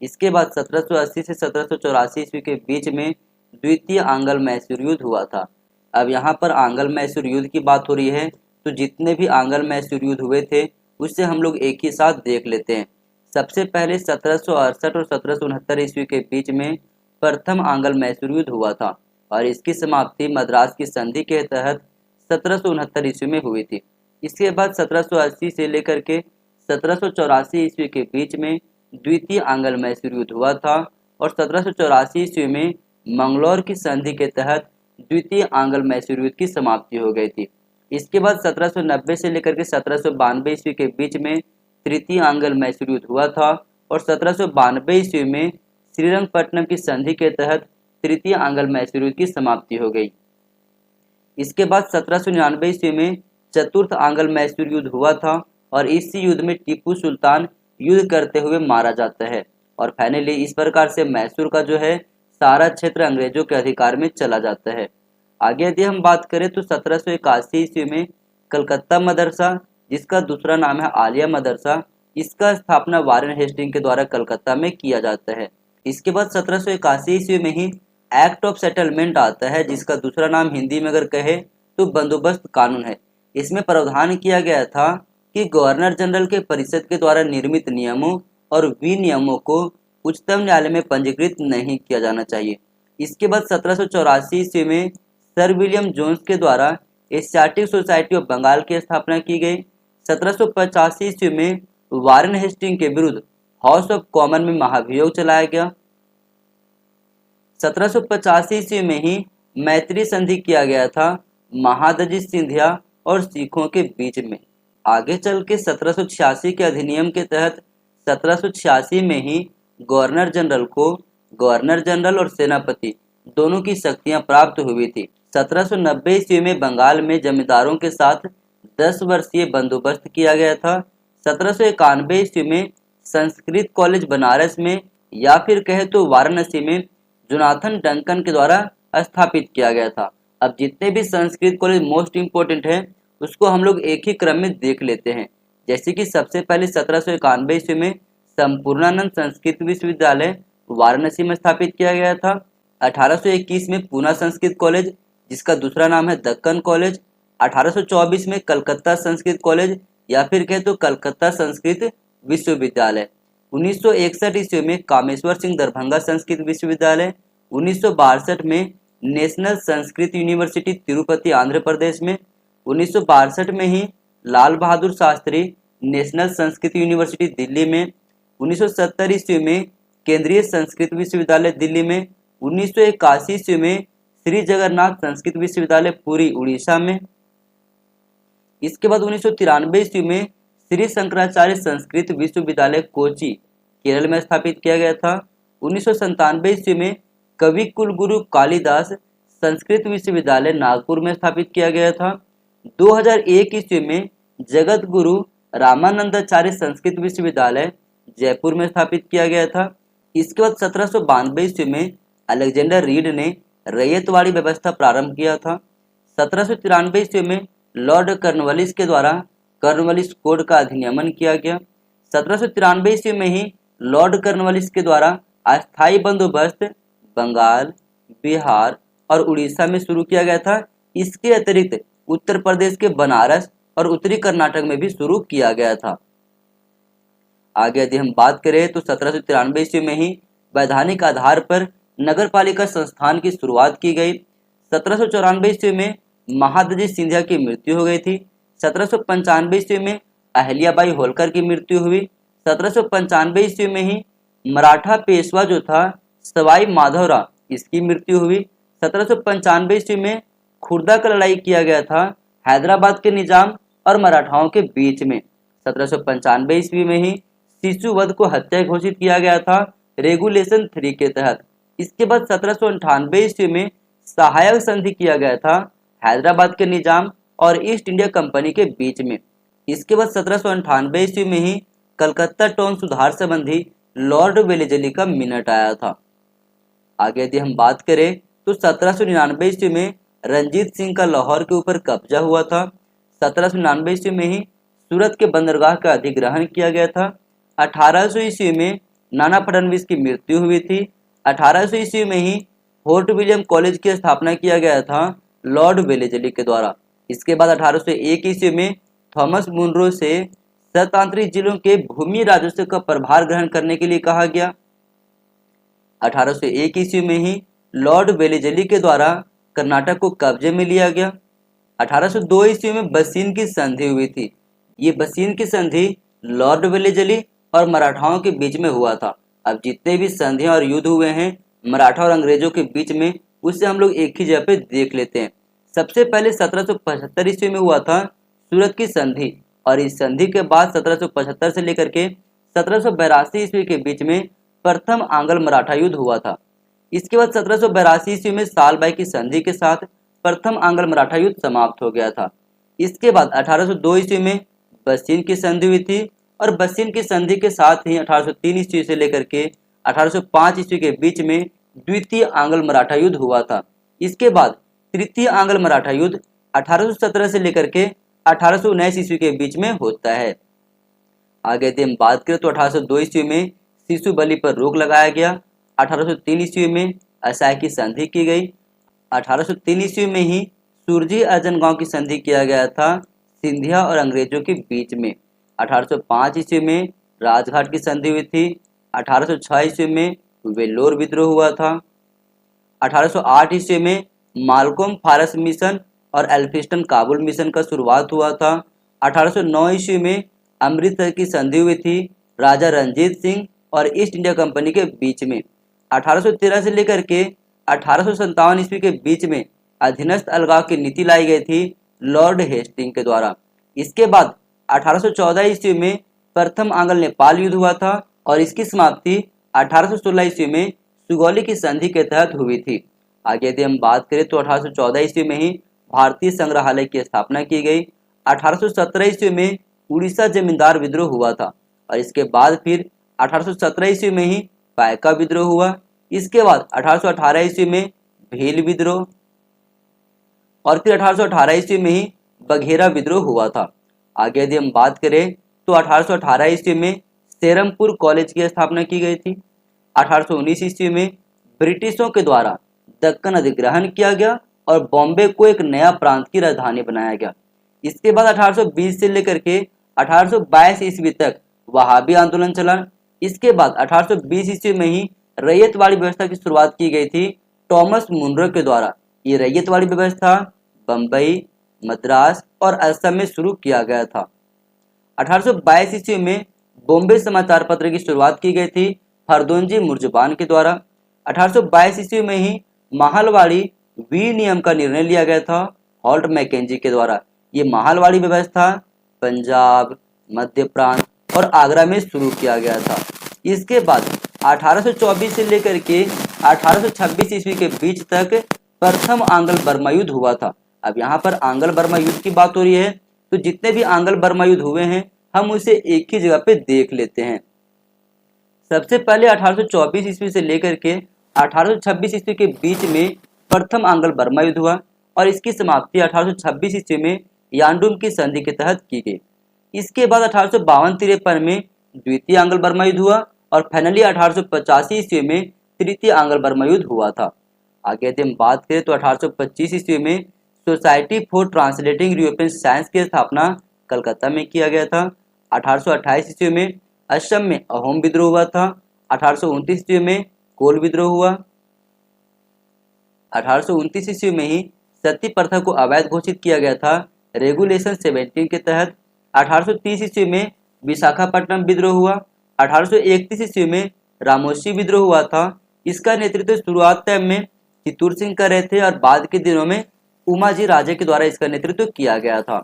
इसके बाद 1780 से 1784 ईस्वी के बीच में द्वितीय आंग्ल मैसूर युद्ध हुआ था। अब यहाँ पर आंग्ल मैसूर युद्ध की बात हो रही है, तो जितने भी आंग्ल मैसूर युद्ध हुए थे उससे हम लोग एक ही साथ देख लेते हैं। सबसे पहले 1768 और 1769 ईस्वी के बीच में प्रथम आंग्ल मैसूर युद्ध हुआ था और इसकी समाप्ति मद्रास की संधि के तहत 1769 ईस्वी में हुई थी। इसके बाद 1780 से लेकर के 1784 ईस्वी के बीच में द्वितीय आंग्ल मैसूर युद्ध हुआ था और 1784 ईस्वी में मंगलौर की संधि के तहत द्वितीय आंग्ल मैसूर युद्ध की समाप्ति हो गई थी। इसके बाद 1790 से लेकर के 1792 ईस्वी के बीच में तृतीय आंग्ल मैसूर युद्ध हुआ था और 1792 ईस्वी में श्रीरंगपट्टनम की संधि के तहत तृतीय आंग्ल मैसूर युद्ध की समाप्ति हो गई। इसके बाद 1799 ईस्वी में चतुर्थ आंग्ल मैसूर युद्ध हुआ था और इसी युद्ध में टीपू सुल्तान युद्ध करते हुए मारा जाता है और फाइनली इस प्रकार से मैसूर का जो है सारा क्षेत्र अंग्रेजों के अधिकार में चला जाता है। आगे यदि हम बात करें तो 1781 ईस्वी में कलकत्ता मदरसा, जिसका दूसरा नाम है आलिया मदरसा, इसका स्थापना वारेन हेस्टिंग के द्वारा कलकत्ता में किया जाता है। इसके बाद 1781 ईस्वी में ही एक्ट ऑफ सेटलमेंट आता है, जिसका दूसरा नाम हिंदी में अगर कहे तो बंदोबस्त कानून है। इसमें प्रावधान किया गया था कि गवर्नर जनरल के परिषद के द्वारा निर्मित नियमों और विनियमों को उच्चतम न्यायालय में पंजीकृत नहीं किया जाना चाहिए। इसके बाद 1784 ईस्वी में सर विलियम जोन्स के द्वारा एशियाटिक सोसाइटी ऑफ बंगाल की स्थापना की गई। 1785 ईस्वी में वारेन हेस्टिंग के विरुद्ध हाउस ऑफ कॉमन में महाभियोग चलाया गया। 1785 ईस्वी में ही मैत्री संधि किया गया था महादजी सिंधिया और सिखों के बीच में। आगे चल के 1786 के अधिनियम के तहत 1786 में ही गवर्नर जनरल को गवर्नर जनरल और सेनापति दोनों की शक्तियां प्राप्त हुई थी। 1790 ईस्वी में बंगाल में जमींदारों के साथ 10 वर्षीय बंदोबस्त किया गया था। 1791 ईस्वी में संस्कृत कॉलेज बनारस में या फिर कहे तो वाराणसी में जोनाथन डंकन के द्वारा स्थापित किया गया था। अब जितने भी संस्कृत कॉलेज मोस्ट इम्पोर्टेंट है उसको हम लोग एक ही क्रम में देख लेते हैं। जैसे कि सबसे पहले 1791 ईस्वी में संपूर्णानंद संस्कृत विश्वविद्यालय वाराणसी में स्थापित किया गया था। 1821 में पूना संस्कृत कॉलेज, जिसका दूसरा नाम है दक्कन कॉलेज। 1824 में कलकत्ता संस्कृत कॉलेज या फिर कहे तो कलकत्ता संस्कृत विश्वविद्यालय। 1961 ईस्वी में कामेश्वर सिंह दरभंगा संस्कृत विश्वविद्यालय। 1962 में नेशनल संस्कृत यूनिवर्सिटी तिरुपति आंध्र प्रदेश में। 1962 में ही लाल बहादुर शास्त्री नेशनल संस्कृत यूनिवर्सिटी दिल्ली में। 1970 ईस्वी में केंद्रीय संस्कृत विश्वविद्यालय दिल्ली में। 1981 ईस्वी में श्री जगन्नाथ संस्कृत विश्वविद्यालय पुरी उड़ीसा में। इसके बाद 1993 ईस्वी में श्री शंकराचार्य संस्कृत विश्वविद्यालय कोची केरल में स्थापित किया गया था। 1997 ईस्वी में कवि कुलगुरु कालिदास संस्कृत विश्वविद्यालय नागपुर में स्थापित किया गया था। 2001 ईस्वी में जगत गुरु रामानंदाचार्य संस्कृत विश्वविद्यालय जयपुर में स्थापित किया गया था। इसके बाद 1792 ईस्वी में अलेक्जेंडर रीड ने रैयतवाड़ी व्यवस्था प्रारंभ किया था। 1793 ईस्वी में लॉर्ड कॉर्नवालिस के द्वारा कॉर्नवालिस कोड का अधिनियमन किया गया। 1793 ईस्वी में ही लॉर्ड कॉर्नवालिस के द्वारा अस्थायी बंदोबस्त बंगाल, बिहार और उड़ीसा में शुरू किया गया था। इसके अतिरिक्त उत्तर प्रदेश के बनारस और उत्तरी कर्नाटक में भी शुरू किया गया था। आगे यदि हम बात करें तो 1793 ईस्वी में ही वैधानिक आधार पर नगरपालिका संस्थान की शुरुआत की गई। 1794 ईस्वी में महादजी सिंधिया की मृत्यु हो गई थी। 1795 ईस्वी में अहिल्याबाई होलकर की मृत्यु हुई। 1795 ईस्वी में ही मराठा पेशवा जो था सवाई माधवराव, इसकी मृत्यु हुई। 1795 ईस्वी में खुर्दा का लड़ाई किया गया था हैदराबाद के निजाम और मराठाओं के बीच में। 1795 ईस्वी में ही शिशुवध को हत्या घोषित किया गया था रेगुलेशन 3 के तहत। इसके बाद 1798 ईस्वी में सहायक संधि किया गया था हैदराबाद के निजाम और ईस्ट इंडिया कंपनी के बीच में। इसके बाद 1798 ईस्वी में ही कलकत्ता टाउन सुधार संबंधी लॉर्ड वेलेजली का मिनट आया था। आगे यदि हम बात करें तो 1799 ईस्वी में रंजीत सिंह का लाहौर के ऊपर कब्जा हुआ था। 1799 ईस्वी में ही सूरत के बंदरगाह का अधिग्रहण किया गया था। 1800 ईस्वी में नाना फडणवीस की मृत्यु हुई थी। 1800 ईस्वी में ही फोर्ट विलियम कॉलेज की स्थापना किया गया था लॉर्ड वेलेजली के द्वारा। इसके बाद 1801 ईस्वी में थॉमस मुनरो से स्वतंत्र जिलों के भूमि राजस्व का प्रभार ग्रहण करने के लिए कहा गया। 1801 ईस्वी में ही लॉर्ड वेलेजली के द्वारा कर्नाटक को कब्जे में लिया गया। 1802 ईस्वी में बसीन की संधि हुई थी। ये बसीन की संधि लॉर्ड वेलेजली और मराठाओं के बीच में हुआ था। अब जितने भी संधियां और युद्ध हुए हैं मराठा और अंग्रेजों के बीच में, उससे हम लोग एक ही जगह पे देख लेते हैं। सबसे पहले 1775 ईस्वी में हुआ था सूरत की संधि, और इस संधि के बाद 1775 से लेकर के 1782 ईस्वी के बीच में प्रथम आंग्ल मराठा युद्ध हुआ था। इसके बाद 1782 ईस्वी में सालबाई की संधि के साथ प्रथम आंग्ल मराठा युद्ध समाप्त हो गया था। इसके बाद 1802 ईस्वी में बसीन की संधि हुई थी, और बसीन की संधि के साथ ही 1803 ईस्वी से लेकर के 1805 ईस्वी के बीच में द्वितीय आंग्ल मराठा युद्ध हुआ था। इसके बाद तृतीय आंग्ल मराठा युद्ध 1817 से लेकर के 1819 ईस्वी के बीच में होता है। आगे यदि हम बात करें तो 1802 ईस्वी में शिशु बलि पर रोक लगाया गया। 1803 ईस्वी में असहाय की संधि की गई। 1803 ईस्वी में ही सुरजी अर्जन गांव की संधि किया गया था सिंधिया और अंग्रेजों के बीच में। 1805 ईस्वी में राजघाट की संधि हुई थी। 1806 ईस्वी में वेल्लोर विद्रोह हुआ था। 1808 ईस्वी में मालकोम फारस मिशन और एल्फिस्टन काबुल मिशन का शुरुआत हुआ था। 1809 ईस्वी में अमृतसर की संधि हुई थी राजा रंजीत सिंह और ईस्ट इंडिया कंपनी के बीच में। 1813 से लेकर के 1857 ईस्वी के बीच में अधीनस्थ अलगाव की नीति लाई गई थी लॉर्ड हेस्टिंग के द्वारा। इसके बाद 1814 ईस्वी में प्रथम आंग्ल नेपाल युद्ध हुआ था, और इसकी समाप्ति 1816 ईस्वी में सुगौली की संधि के तहत हुई थी। आगे यदि हम बात करें तो 1814 ईस्वी में ही भारतीय संग्रहालय की स्थापना की गई। 1817 ईस्वी में उड़ीसा जमींदार विद्रोह हुआ था, और इसके बाद फिर 1817 ईस्वी में ही पायका विद्रोह हुआ। इसके बाद 1818 ईस्वी में भील विद्रोह, और फिर 1818 ईस्वी में ही बघेरा विद्रोह हुआ था। आगे यदि हम बात करें तो 1818 ईस्वी में सेरमपुर कॉलेज की स्थापना की गई थी। 1819 ईस्वी में ब्रिटिशों के द्वारा दक्कन अधिग्रहण किया गया और बॉम्बे को एक नया प्रांत की राजधानी बनाया गया। इसके बाद 1820 से लेकर के 1822 ईस्वी तक वहाबी आंदोलन चला। इसके बाद 1820 ईस्वी में ही रैयतवाड़ी व्यवस्था की शुरुआत की गई थी टॉमस मुनरो के द्वारा। ये रैयतवाड़ी व्यवस्था बम्बई, मद्रास और असम में शुरू किया गया था। 1822 ईस्वी में बॉम्बे समाचार पत्र की शुरुआत की गई थी फरदोंजी मुर्जबान के द्वारा। 1822 ईस्वी में ही महालवाड़ी विनियम का निर्णय लिया गया था हॉल्ट मैकेंजी के द्वारा। ये महालवाड़ी व्यवस्था पंजाब, मध्य प्रांत और आगरा में शुरू किया गया था। इसके बाद 1824 से लेकर के 1826 ईस्वी के बीच तक प्रथम आंग्ल बर्मा युद्ध हुआ था। अब यहाँ पर आंग्ल बर्मा युद्ध की बात हो रही है, तो जितने भी आंग्ल बर्मा युद्ध हुए हैं हम उसे एक ही जगह पे देख लेते हैं। सबसे पहले 1824 ईस्वी से लेकर के 1826 ईस्वी के बीच में प्रथम आंग्ल बर्मा युद्ध हुआ और इसकी समाप्ति 1826 ईस्वी में यांडूम की संधि के तहत की गई। इसके बाद 1852-53 में द्वितीय आंग्ल बर्मा युद्ध हुआ और फाइनली 1885 ईस्वी में तृतीय आंग्ल बर्मा युद्ध हुआ था। आगे यदि हम बात करें तो 1825 ईस्वी में society for translating European science की स्थापना कलकत्ता में किया गया था। 1828 ईस्वी में असम में अहोम विद्रोह हुआ था। 1829 ईस्वी में कोल विद्रोह हुआ। 1829 ईस्वी में ही सती प्रथा को अवैध घोषित किया गया था रेगुलेशन 17 के तहत। 1830 ईस्वी में विशाखापट्टनम विद्रोह हुआ। 1831 ईस्वी में रामोशी विद्रोह हुआ था। इसका नेतृत्व शुरुआत में चित्तूर सिंह कर रहे थे और बाद के दिनों में उमाजी राजे के द्वारा इसका नेतृत्व किया गया था।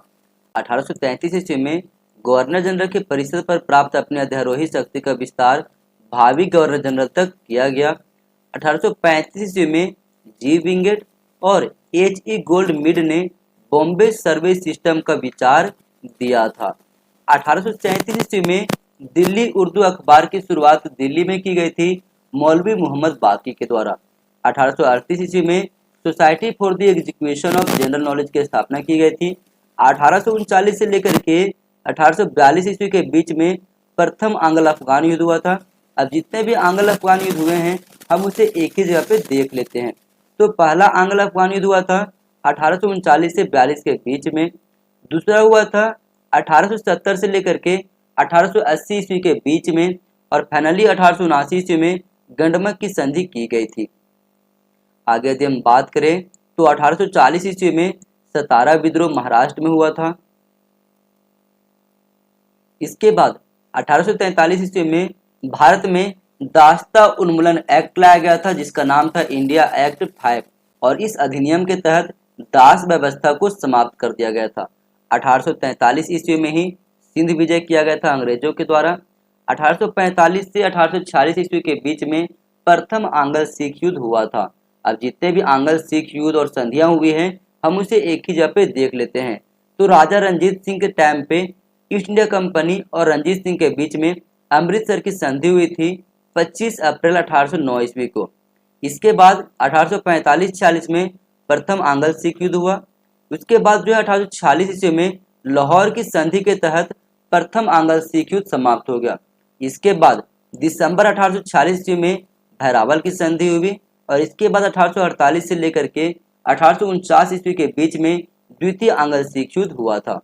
1833 ईस्वी में गवर्नर जनरल के परिषद पर प्राप्त अपने अध्यारोही शक्ति का विस्तार भावी गवर्नर जनरल तक किया गया। 1835 ईस्वी में जी विंगेट और H.E. गोल्डमिड ने बॉम्बे सर्वे सिस्टम का विचार दिया था। 1837 ईस्वी में दिल्ली उर्दू अखबार की शुरुआत दिल्ली में की गई थी मौलवी मोहम्मद बाकी के द्वारा। 1838 ईस्वी में society for the execution of general knowledge की स्थापना की गई थी। 1839 से लेकर के 1842 ईस्वी के बीच में प्रथम आंग्ल अफगान युद्ध हुआ था। अब जितने भी आंग्ल अफगान युद्ध हुए हैं हम उसे एक ही जगह पे देख लेते हैं। तो पहला आंग्ल अफगान युद्ध हुआ था 1839 से 42 के बीच में। दूसरा हुआ था 1870 से लेकर के 1880 ईस्वी के बीच में और फाइनली 1879 ईस्वी में गंडमक की संधि की गई थी। आगे यदि हम बात करें तो 1840 ईस्वी में सतारा विद्रोह महाराष्ट्र में हुआ था। इसके बाद 1843 ईस्वी में भारत में दास्ता उन्मूलन एक्ट लाया गया था जिसका नाम था इंडिया एक्ट 5 और इस अधिनियम के तहत दास व्यवस्था को समाप्त कर दिया गया था। 1843 ईस्वी में ही सिंध विजय किया गया था अंग्रेजों के द्वारा। 1845 से 1846 ईस्वी के बीच में प्रथम आंग्ल सिख युद्ध हुआ था। अब जितने भी आंग्ल सिख युद्ध और संधियां हुई हैं हम उसे एक ही जगह पे देख लेते हैं। तो राजा रंजीत सिंह के टाइम पे ईस्ट इंडिया कंपनी और रंजीत सिंह के बीच में अमृतसर की संधि हुई थी 25 अप्रैल 1809 ईस्वी को। इसके बाद 1845-46 में प्रथम आंग्ल सिख युद्ध हुआ। उसके बाद जो है 1846 ईस्वी में लाहौर की संधि के तहत प्रथम आंग्ल सिख युद्ध समाप्त हो गया। इसके बाद दिसंबर 1846 ईस्वी में भैरावल की संधि हुई और इसके बाद 1848 से लेकर के 1849 ईस्वी के बीच में द्वितीय आंग्ल सिख युद्ध हुआ था।